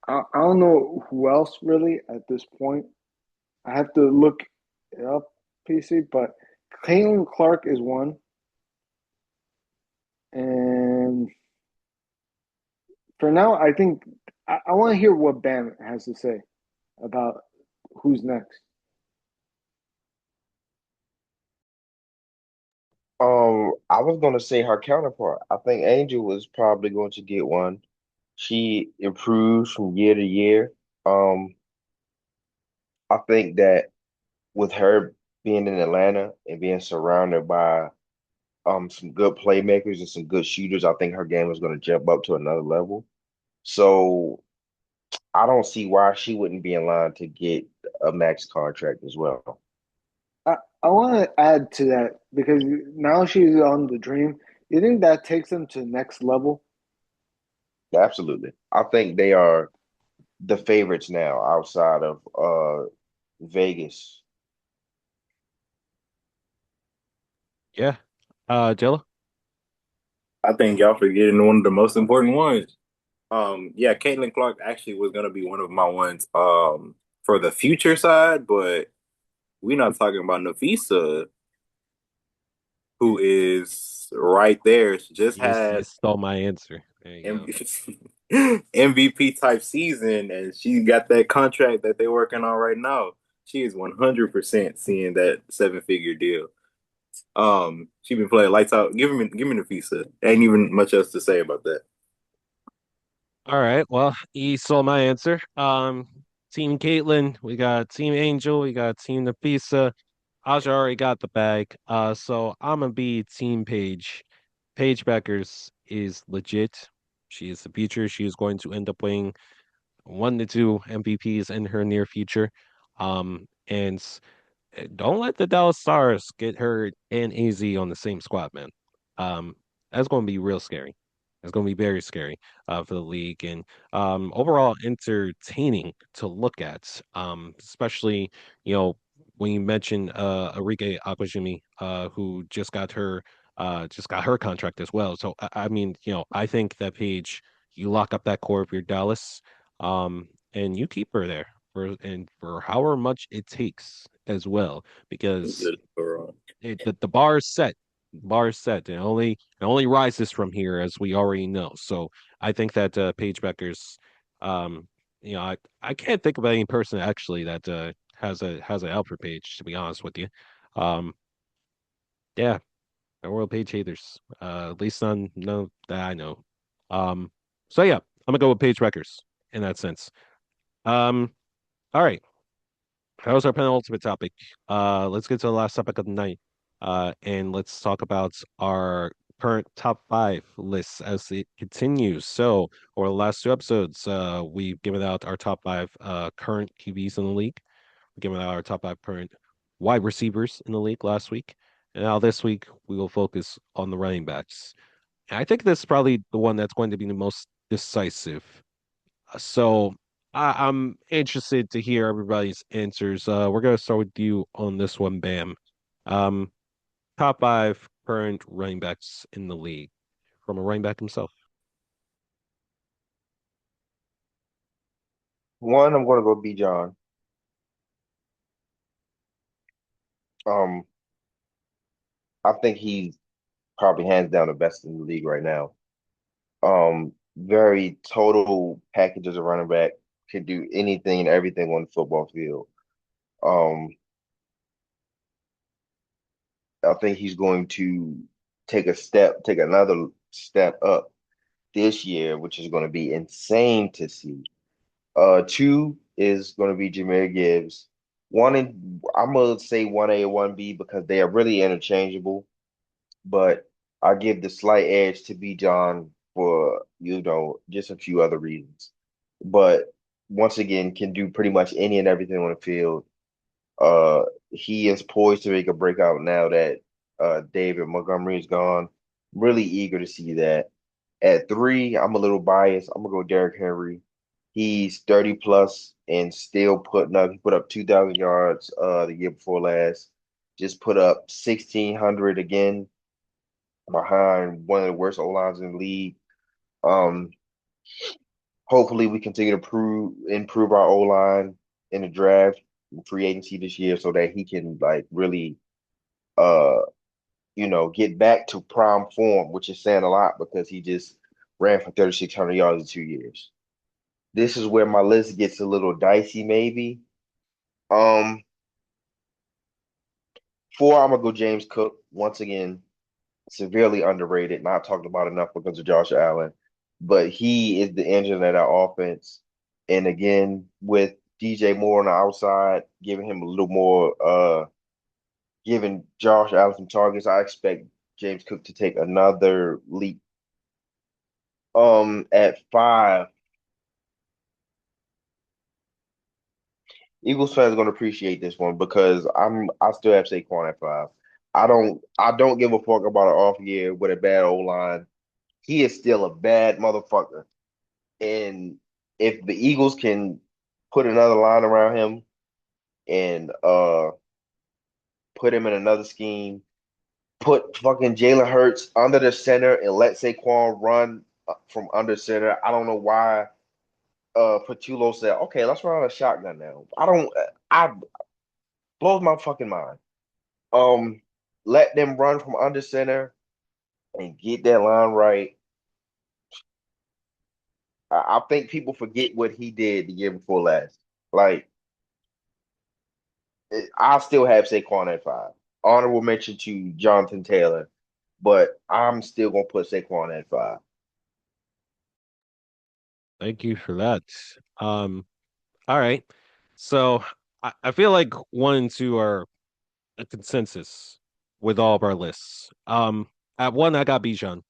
S3: I don't know who else really at this point. I have to look it up, PC, but Caitlin Clark is one, and for now, I think I want to hear what Bam has to say about who's next.
S2: I was gonna say her counterpart. I think Angel was probably going to get one. She improves from year to year. Um, I think that with her being in Atlanta and being surrounded by some good playmakers and some good shooters, I think her game is going to jump up to another level. So I don't see why she wouldn't be in line to get a max contract as well.
S3: I, I want to add to that because now she's on the dream. You think that takes them to the next level?
S2: Absolutely. I think they are the favorites now outside of Vegas.
S1: Yeah. Jello?
S4: I think y'all forgetting one of the most important ones. Yeah, Caitlin Clark actually was gonna be one of my ones for the future side, but we're not talking about Nafisa, who is right there. She just
S1: You
S4: had
S1: stole my answer. There you go.
S4: MVP type season, and she got that contract that they're working on right now. She is 100% seeing that seven figure deal. She been playing lights out. Give me Nafisa. Ain't even much else to say about that.
S1: All right. Well, he stole my answer. Team Caitlin, we got Team Angel, we got Team Nafisa. Aja already got the bag. So I'm gonna be Team Paige. Paige Beckers is legit. She is the future. She is going to end up winning 1 to 2 MVPs in her near future. And don't let the Dallas Stars get her and AZ on the same squad, man. Um, that's going to be real scary. It's going to be very scary for the league and overall entertaining to look at. Especially when you mentioned Arike Aquajimi, who just got her contract as well. So I mean, I think that Paige, you lock up that core of your Dallas, and you keep her there for however much it takes as well, because the bar is set. Bar is set. It only rises from here, as we already know. So I think that Paige Becker's, um, I can't think of any person actually that has an out for Paige. To be honest with you, um, yeah, no Royal Page haters. At least none that I know. Um, so yeah, I'm gonna go with Page Wreckers in that sense. Um, all right. That was our penultimate topic. Let's get to the last topic of the night. And let's talk about our current top five lists as it continues. So, over the last two episodes, we've given out our top five current QBs in the league. We've given out our top five current wide receivers in the league last week. And now this week, we will focus on the running backs. And I think this is probably the one that's going to be the most decisive. So I'm interested to hear everybody's answers. We're gonna start with you on this one, Bam. Um, top five current running backs in the league from a running back himself.
S2: One, I'm going to go B. John. Um, I think he's probably hands down the best in the league right now. Very total package as a running back, can do anything and everything on the football field. Um, I think he's going to take another step up this year, which is going to be insane to see. Two is going to be Jameer Gibbs. I'm gonna say 1A, 1B because they are really interchangeable, but I give the slight edge to B John for, just a few other reasons. But once again, can do pretty much any and everything on the field. He is poised to make a breakout now that David Montgomery is gone. Really eager to see that. At three, I'm a little biased. I'm gonna go Derrick Henry. He's 30 plus and still putting up. He put up 2,000 yards the year before last. Just put up 1,600 again behind one of the worst O lines in the league. Um, Hopefully we continue to improve our O line in the draft, free agency this year, so that he can like really uh get back to prime form, which is saying a lot because he just ran for 3,600 yards in 2 years. This is where my list gets a little dicey, maybe. Um, Four, I'm gonna go James Cook once again, severely underrated, not talked about enough because of Josh Allen, but he is the engine of that offense. And again, with DJ Moore on the outside, giving him a little more, giving Josh Allen some targets, I expect James Cook to take another leap. At five, Eagles fans are gonna appreciate this one because I still have Saquon at five. I don't give a fuck about an off year with a bad O line. He is still a bad motherfucker. And if the Eagles can put another line around him and put him in another scheme, put fucking Jalen Hurts under the center and let Saquon run from under center. I don't know why Patulo said, okay, let's run a shotgun now. I blows my fucking mind. Um Let them run from under center and get that line right. I think people forget what he did the year before last. Like I still have Saquon at five. Honorable mention to Jonathan Taylor, but I'm still gonna put Saquon at five.
S1: Thank you for that. Um, all right. So I feel like one and two are a consensus with all of our lists. At one, I got Bijan.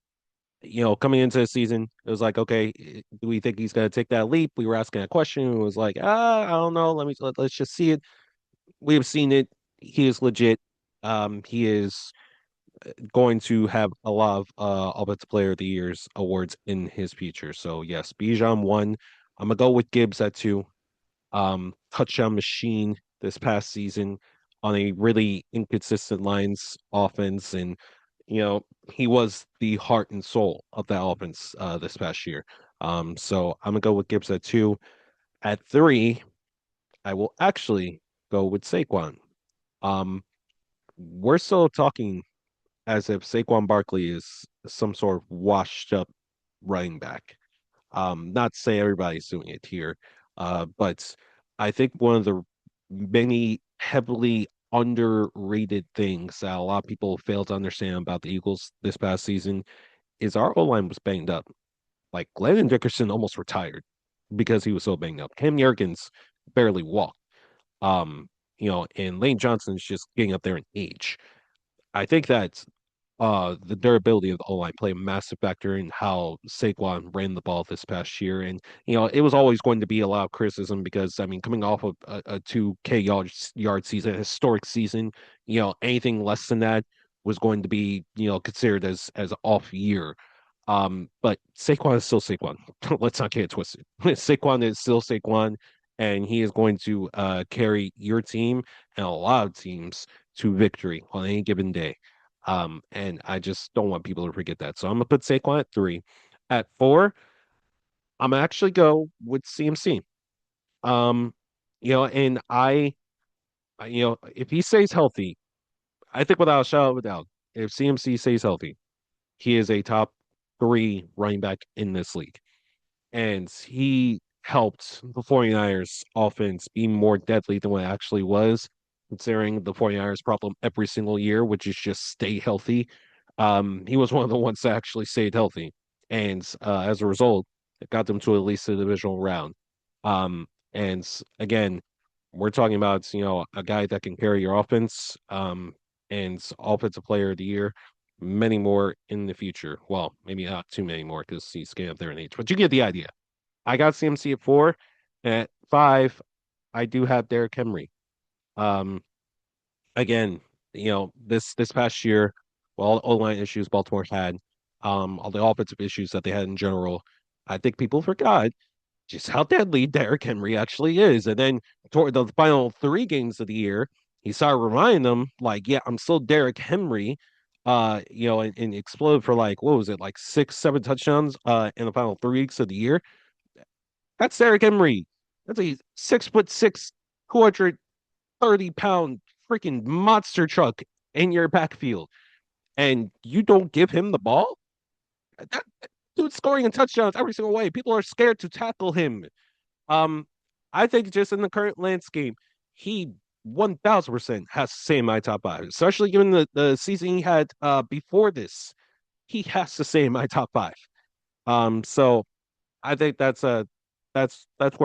S1: Coming into the season, it was like, okay, do we think he's going to take that leap? We were asking that question. It was like, I don't know. Let's just see it. We have seen it. He is legit. He is going to have a lot of Offensive Player of the Year's awards in his future. So yes, Bijan one. I'm gonna go with Gibbs at two. Touchdown machine this past season on a really inconsistent Lions offense, and he was the heart and soul of that offense this past year. So I'm gonna go with Gibbs at two. At three, I will actually go with Saquon. Um, we're still talking as if Saquon Barkley is some sort of washed up running back. Not to say everybody's doing it here, but I think one of the many heavily underrated things that a lot of people fail to understand about the Eagles this past season is our O line was banged up. Like Landon Dickerson almost retired because he was so banged up. Cam Jurgens barely walked. And Lane Johnson's just getting up there in age. I think that the durability of the O-line played a massive factor in how Saquon ran the ball this past year. And, it was always going to be a lot of criticism because, I mean, coming off of a 2K yard season, a historic season, anything less than that was going to be, considered as off year. But Saquon is still Saquon. Let's not get it twisted. Saquon is still Saquon, and he is going to carry your team and a lot of teams to victory on any given day. And I just don't want people to forget that. So I'm gonna put Saquon at 3. At 4, I'm gonna actually go with CMC. Um, and if he stays healthy, I think without a shadow of a doubt, if CMC stays healthy, he is a top 3 running back in this league. And he helped the 49ers offense be more deadly than what it actually was, considering the 49ers problem every single year, which is just stay healthy. He was one of the ones that actually stayed healthy. And as a result, it got them to at least the divisional round. And again, we're talking about, a guy that can carry your offense, and offensive player of the year, many more in the future. Well, maybe not too many more because he's getting up there in age, but you get the idea. I got CMC at 4. At 5, I do have Derrick Henry. Um, Again, this past year, well, all the line issues Baltimore had, all the offensive issues that they had in general, I think people forgot just how deadly Derrick Henry actually is. And then toward the final 3 games of the year, he started reminding them, like, yeah, I'm still Derrick Henry. And explode for like, what was it, like 6, 7 touchdowns in the final 3 weeks of the year. That's Derrick Henry. That's a 6'6", 230-pound freaking monster truck in your backfield. And you don't give him the ball? That dude's scoring in touchdowns every single way. People are scared to tackle him. Um, I think just in the current landscape, he 1000% has to stay in my top 5, especially given the season he had before this. He has to stay in my top 5. So I think that's where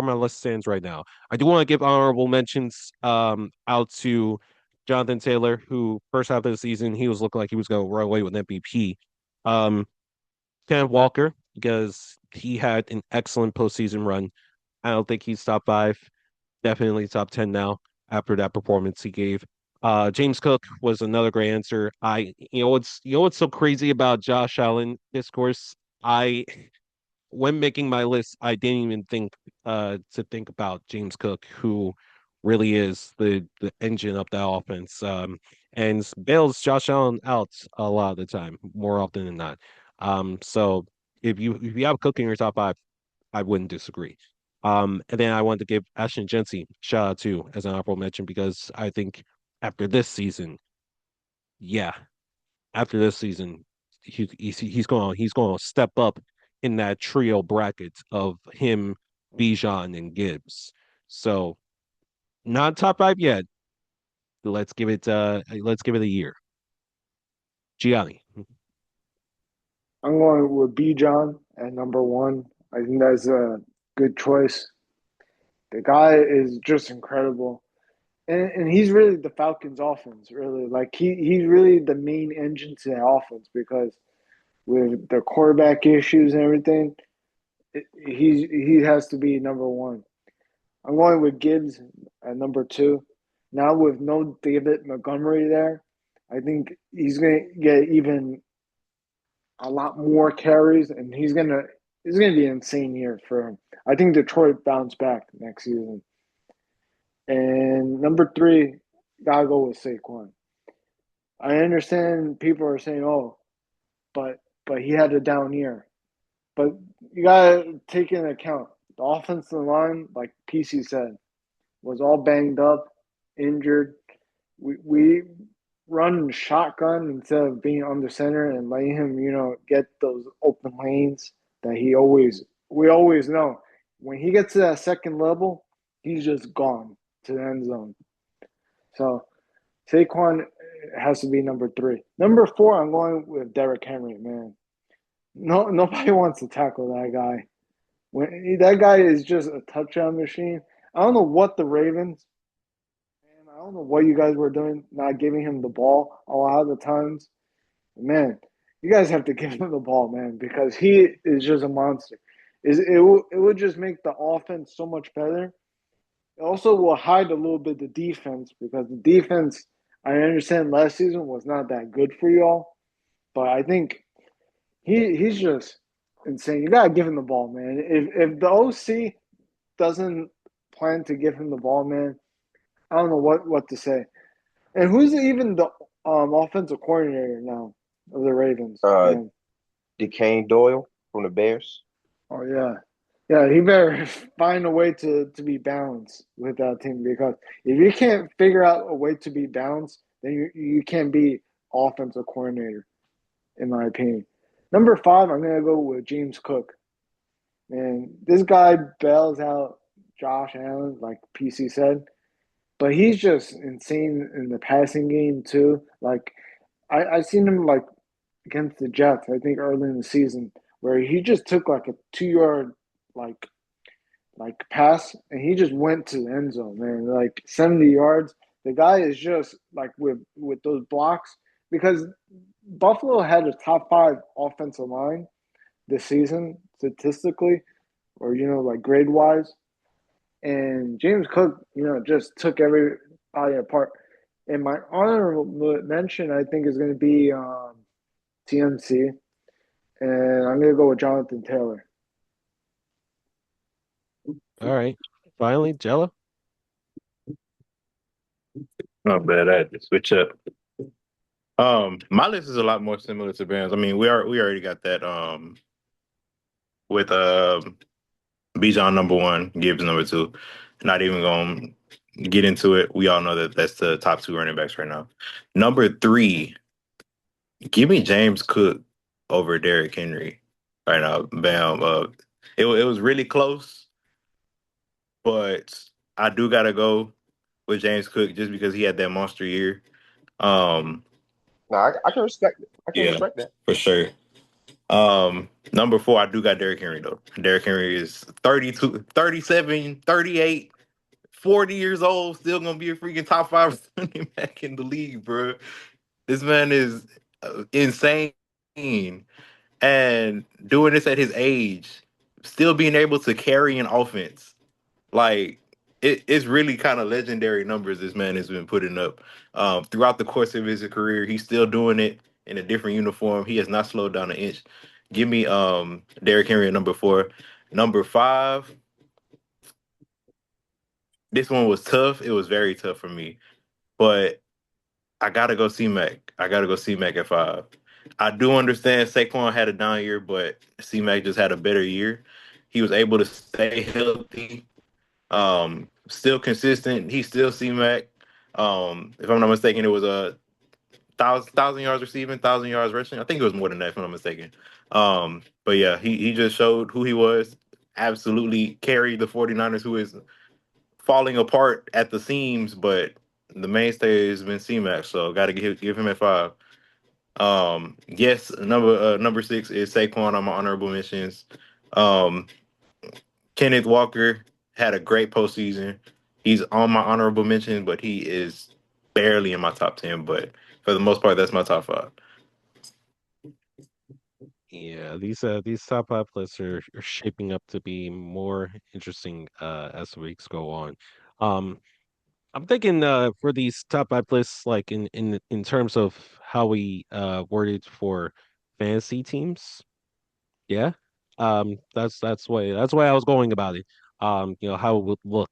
S1: my list stands right now. I do want to give honorable mentions out to Jonathan Taylor, who first half of the season he was looking like he was going to run away with MVP. Um, Kenneth Walker, because he had an excellent postseason run. I don't think he's top 5, definitely top 10 now after that performance he gave. James Cook was another great answer. What's so crazy about Josh Allen discourse? I When making my list, I didn't even think to think about James Cook, who really is the engine of that offense. And bails Josh Allen out a lot of the time, more often than not. So if you have Cook in your top 5, I wouldn't disagree. And then I wanted to give Ashton Jency shout out too as an honorable mention because I think after this season, yeah, after this season, he's going to step up in that trio bracket of him, Bijan, and Gibbs. So not top 5 yet. Let's give it a year. Gianni.
S3: I'm going with B. John at number 1. I think that's a good choice. The guy is just incredible. And he's really the Falcons' offense, really. Like he's really the main engine to the offense because with the quarterback issues and everything, he has to be number 1. I'm going with Gibbs at number 2. Now with no David Montgomery there, I think he's going to get even a lot more carries, and he's gonna be an insane year for him. I think Detroit bounce back next season. And number 3, gotta go with Saquon. I understand people are saying, "Oh, but he had a down year." But you gotta take into account the offensive line, like PC said, was all banged up, injured. We run shotgun instead of being under center and letting him, get those open lanes that we always know. When he gets to that second level, he's just gone to the end zone. So Saquon has to be number 3. Number 4, I'm going with Derrick Henry, man. No, nobody wants to tackle that guy. That guy is just a touchdown machine. I don't know what the Ravens, and I don't know what you guys were doing, not giving him the ball a lot of the times. Man, you guys have to give him the ball, man, because he is just a monster. It would just make the offense so much better. It also will hide a little bit the defense because the defense, I understand last season was not that good for y'all, but I think he's just insane. You gotta give him the ball, man. If the OC doesn't plan to give him the ball, man, I don't know what to say. And who's even the offensive coordinator now of the Ravens?
S2: Uh,
S3: Man,
S2: DeCane Doyle from the Bears.
S3: oh yeah, yeah. He better find a way to be balanced with that team because if you can't figure out a way to be balanced, then you can't be offensive coordinator, in my opinion. Number five, I'm gonna go with James Cook. Man, this guy bails out Josh Allen, like PC said, but he's just insane in the passing game too. Like I seen him like against the Jets, I think early in the season, where he just took like a 2 yard like pass and he just went to the end zone, man. Like 70 yards. The guy is just like with those blocks because Buffalo had a top five offensive line this season statistically, or like grade wise. And James Cook, just took everybody apart. And my honorable mention, I think, is going to be TMC, and I'm going to go with Jonathan Taylor.
S1: All right. Finally, Jello.
S4: Not bad. I had to switch up. My list is a lot more similar to Ben's. I mean, we already got that with Bijan number one, Gibbs number two. Not even gonna get into it. We all know that that's the top two running backs right now. Number three, give me James Cook over Derrick Henry right now. Bam. It was really close, but I do gotta go with James Cook just because he had that monster year. Um,
S2: No, I can respect it. I can
S4: yeah,
S2: respect that.
S4: for sure. Number four, I do got Derrick Henry though. Derrick Henry is 32, 37, 38, 40 years old, still gonna be a freaking top five running back in the league, bro. This man is insane, and doing this at his age, still being able to carry an offense, like it's really kind of legendary numbers this man has been putting up throughout the course of his career. He's still doing it in a different uniform. He has not slowed down an inch. Give me Derrick Henry at number four. Number five, this one was tough. It was very tough for me, but I gotta go C Mac. I gotta go C Mac at five. I do understand Saquon had a down year, but C Mac just had a better year. He was able to stay healthy, still consistent. He's still C Mac. If I'm not mistaken, it was a thousand yards receiving, 1,000 yards rushing. I think it was more than that, if I'm not mistaken. But yeah, he just showed who he was. Absolutely carried the 49ers, who is falling apart at the seams, but the mainstay has been C-Mac, so got to give him a five. Yes, number six is Saquon on my honorable mentions. Um, Kenneth Walker had a great postseason. He's on my honorable mention, but he is barely in my top 10. But for the most part, that's my top five.
S1: Yeah, these top five lists are shaping up to be more interesting as the weeks go on. Um, I'm thinking for these top five lists, like in terms of how we worded for fantasy teams. Yeah. That's why I was going about it. How it would look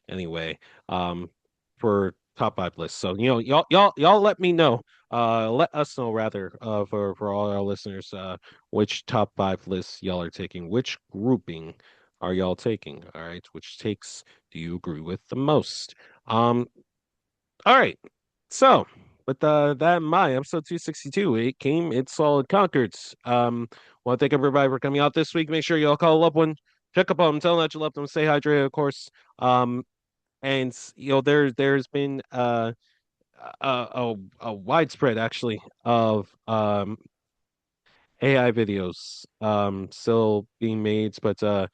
S1: anyway. Um, for top five lists. So, y'all let me know. Let us know rather, for all our listeners, which top five lists y'all are taking, which grouping are y'all taking? All right, which takes do you agree with the most? All right. So, with that in mind, episode 262, it saw, it conquered. Want to thank everybody for coming out this week. Make sure y'all call a loved one, check up on them, tell them that you love them, stay hydrated, of course. And there's been a widespread actually of AI videos still being made, but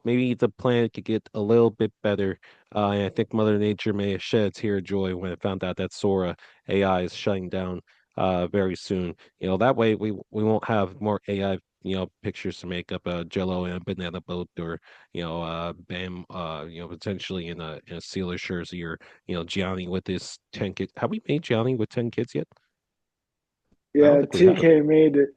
S1: maybe the planet could get a little bit better. And I think Mother Nature may have shed a tear of joy when it found out that Sora AI is shutting down very soon. That way we won't have more AI pictures to make up a Jello and a banana boat, or Bam potentially in a Steelers jersey, or Gianni with his 10 kids. Have we made Gianni with 10 kids yet? I don't
S3: Yeah,
S1: think we have.
S3: TK made it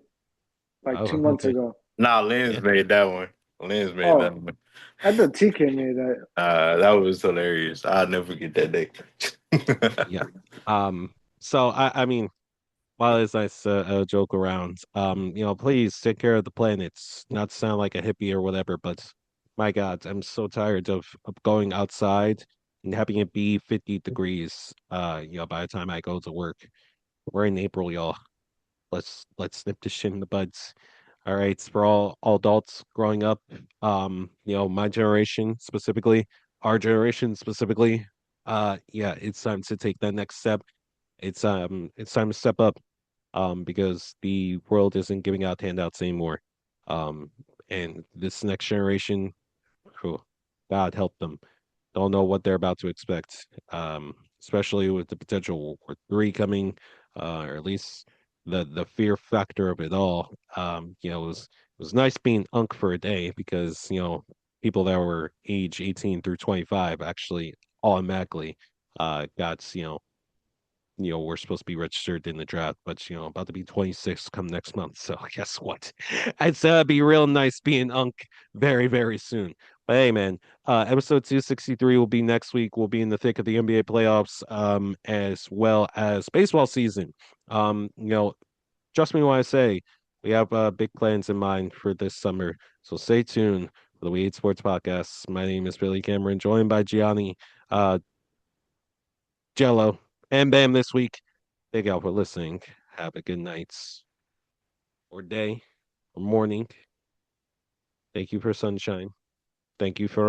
S3: like
S1: Oh,
S3: 2 months
S1: okay.
S3: ago.
S4: Nah, Lens
S1: Yeah.
S4: made that one. Lens made that
S3: Oh,
S4: one.
S3: I thought TK made that.
S4: That was hilarious. I'll never forget that day.
S1: Yeah. So I mean, while it's nice to joke around, please take care of the planets. Not to sound like a hippie or whatever, but my God, I'm so tired of going outside and having it be 50 degrees. By the time I go to work, we're in April, y'all. Let's nip this shit in the buds. All right, for all adults growing up, my generation specifically, our generation specifically, yeah, it's time to take that next step. It's time to step up, because the world isn't giving out handouts anymore. Um, and this next generation, whew, God help them, don't know what they're about to expect. Especially with the potential World War III coming, or at least the fear factor of it all. It was nice being unk for a day because people that were age 18 through 25 actually automatically got we're supposed to be registered in the draft, but about to be 26 come next month. So guess what? It's be real nice being unk very, very soon. But hey, man, episode 263 will be next week. We'll be in the thick of the NBA playoffs, as well as baseball season. Trust me when I say we have big plans in mind for this summer. So stay tuned for the We Hate Sports podcast. My name is Billy Cameron, joined by Gianni, uh, Jello, and Bam this week. Thank y'all for listening. Have a good night or day or morning. Thank you for sunshine. Thank you for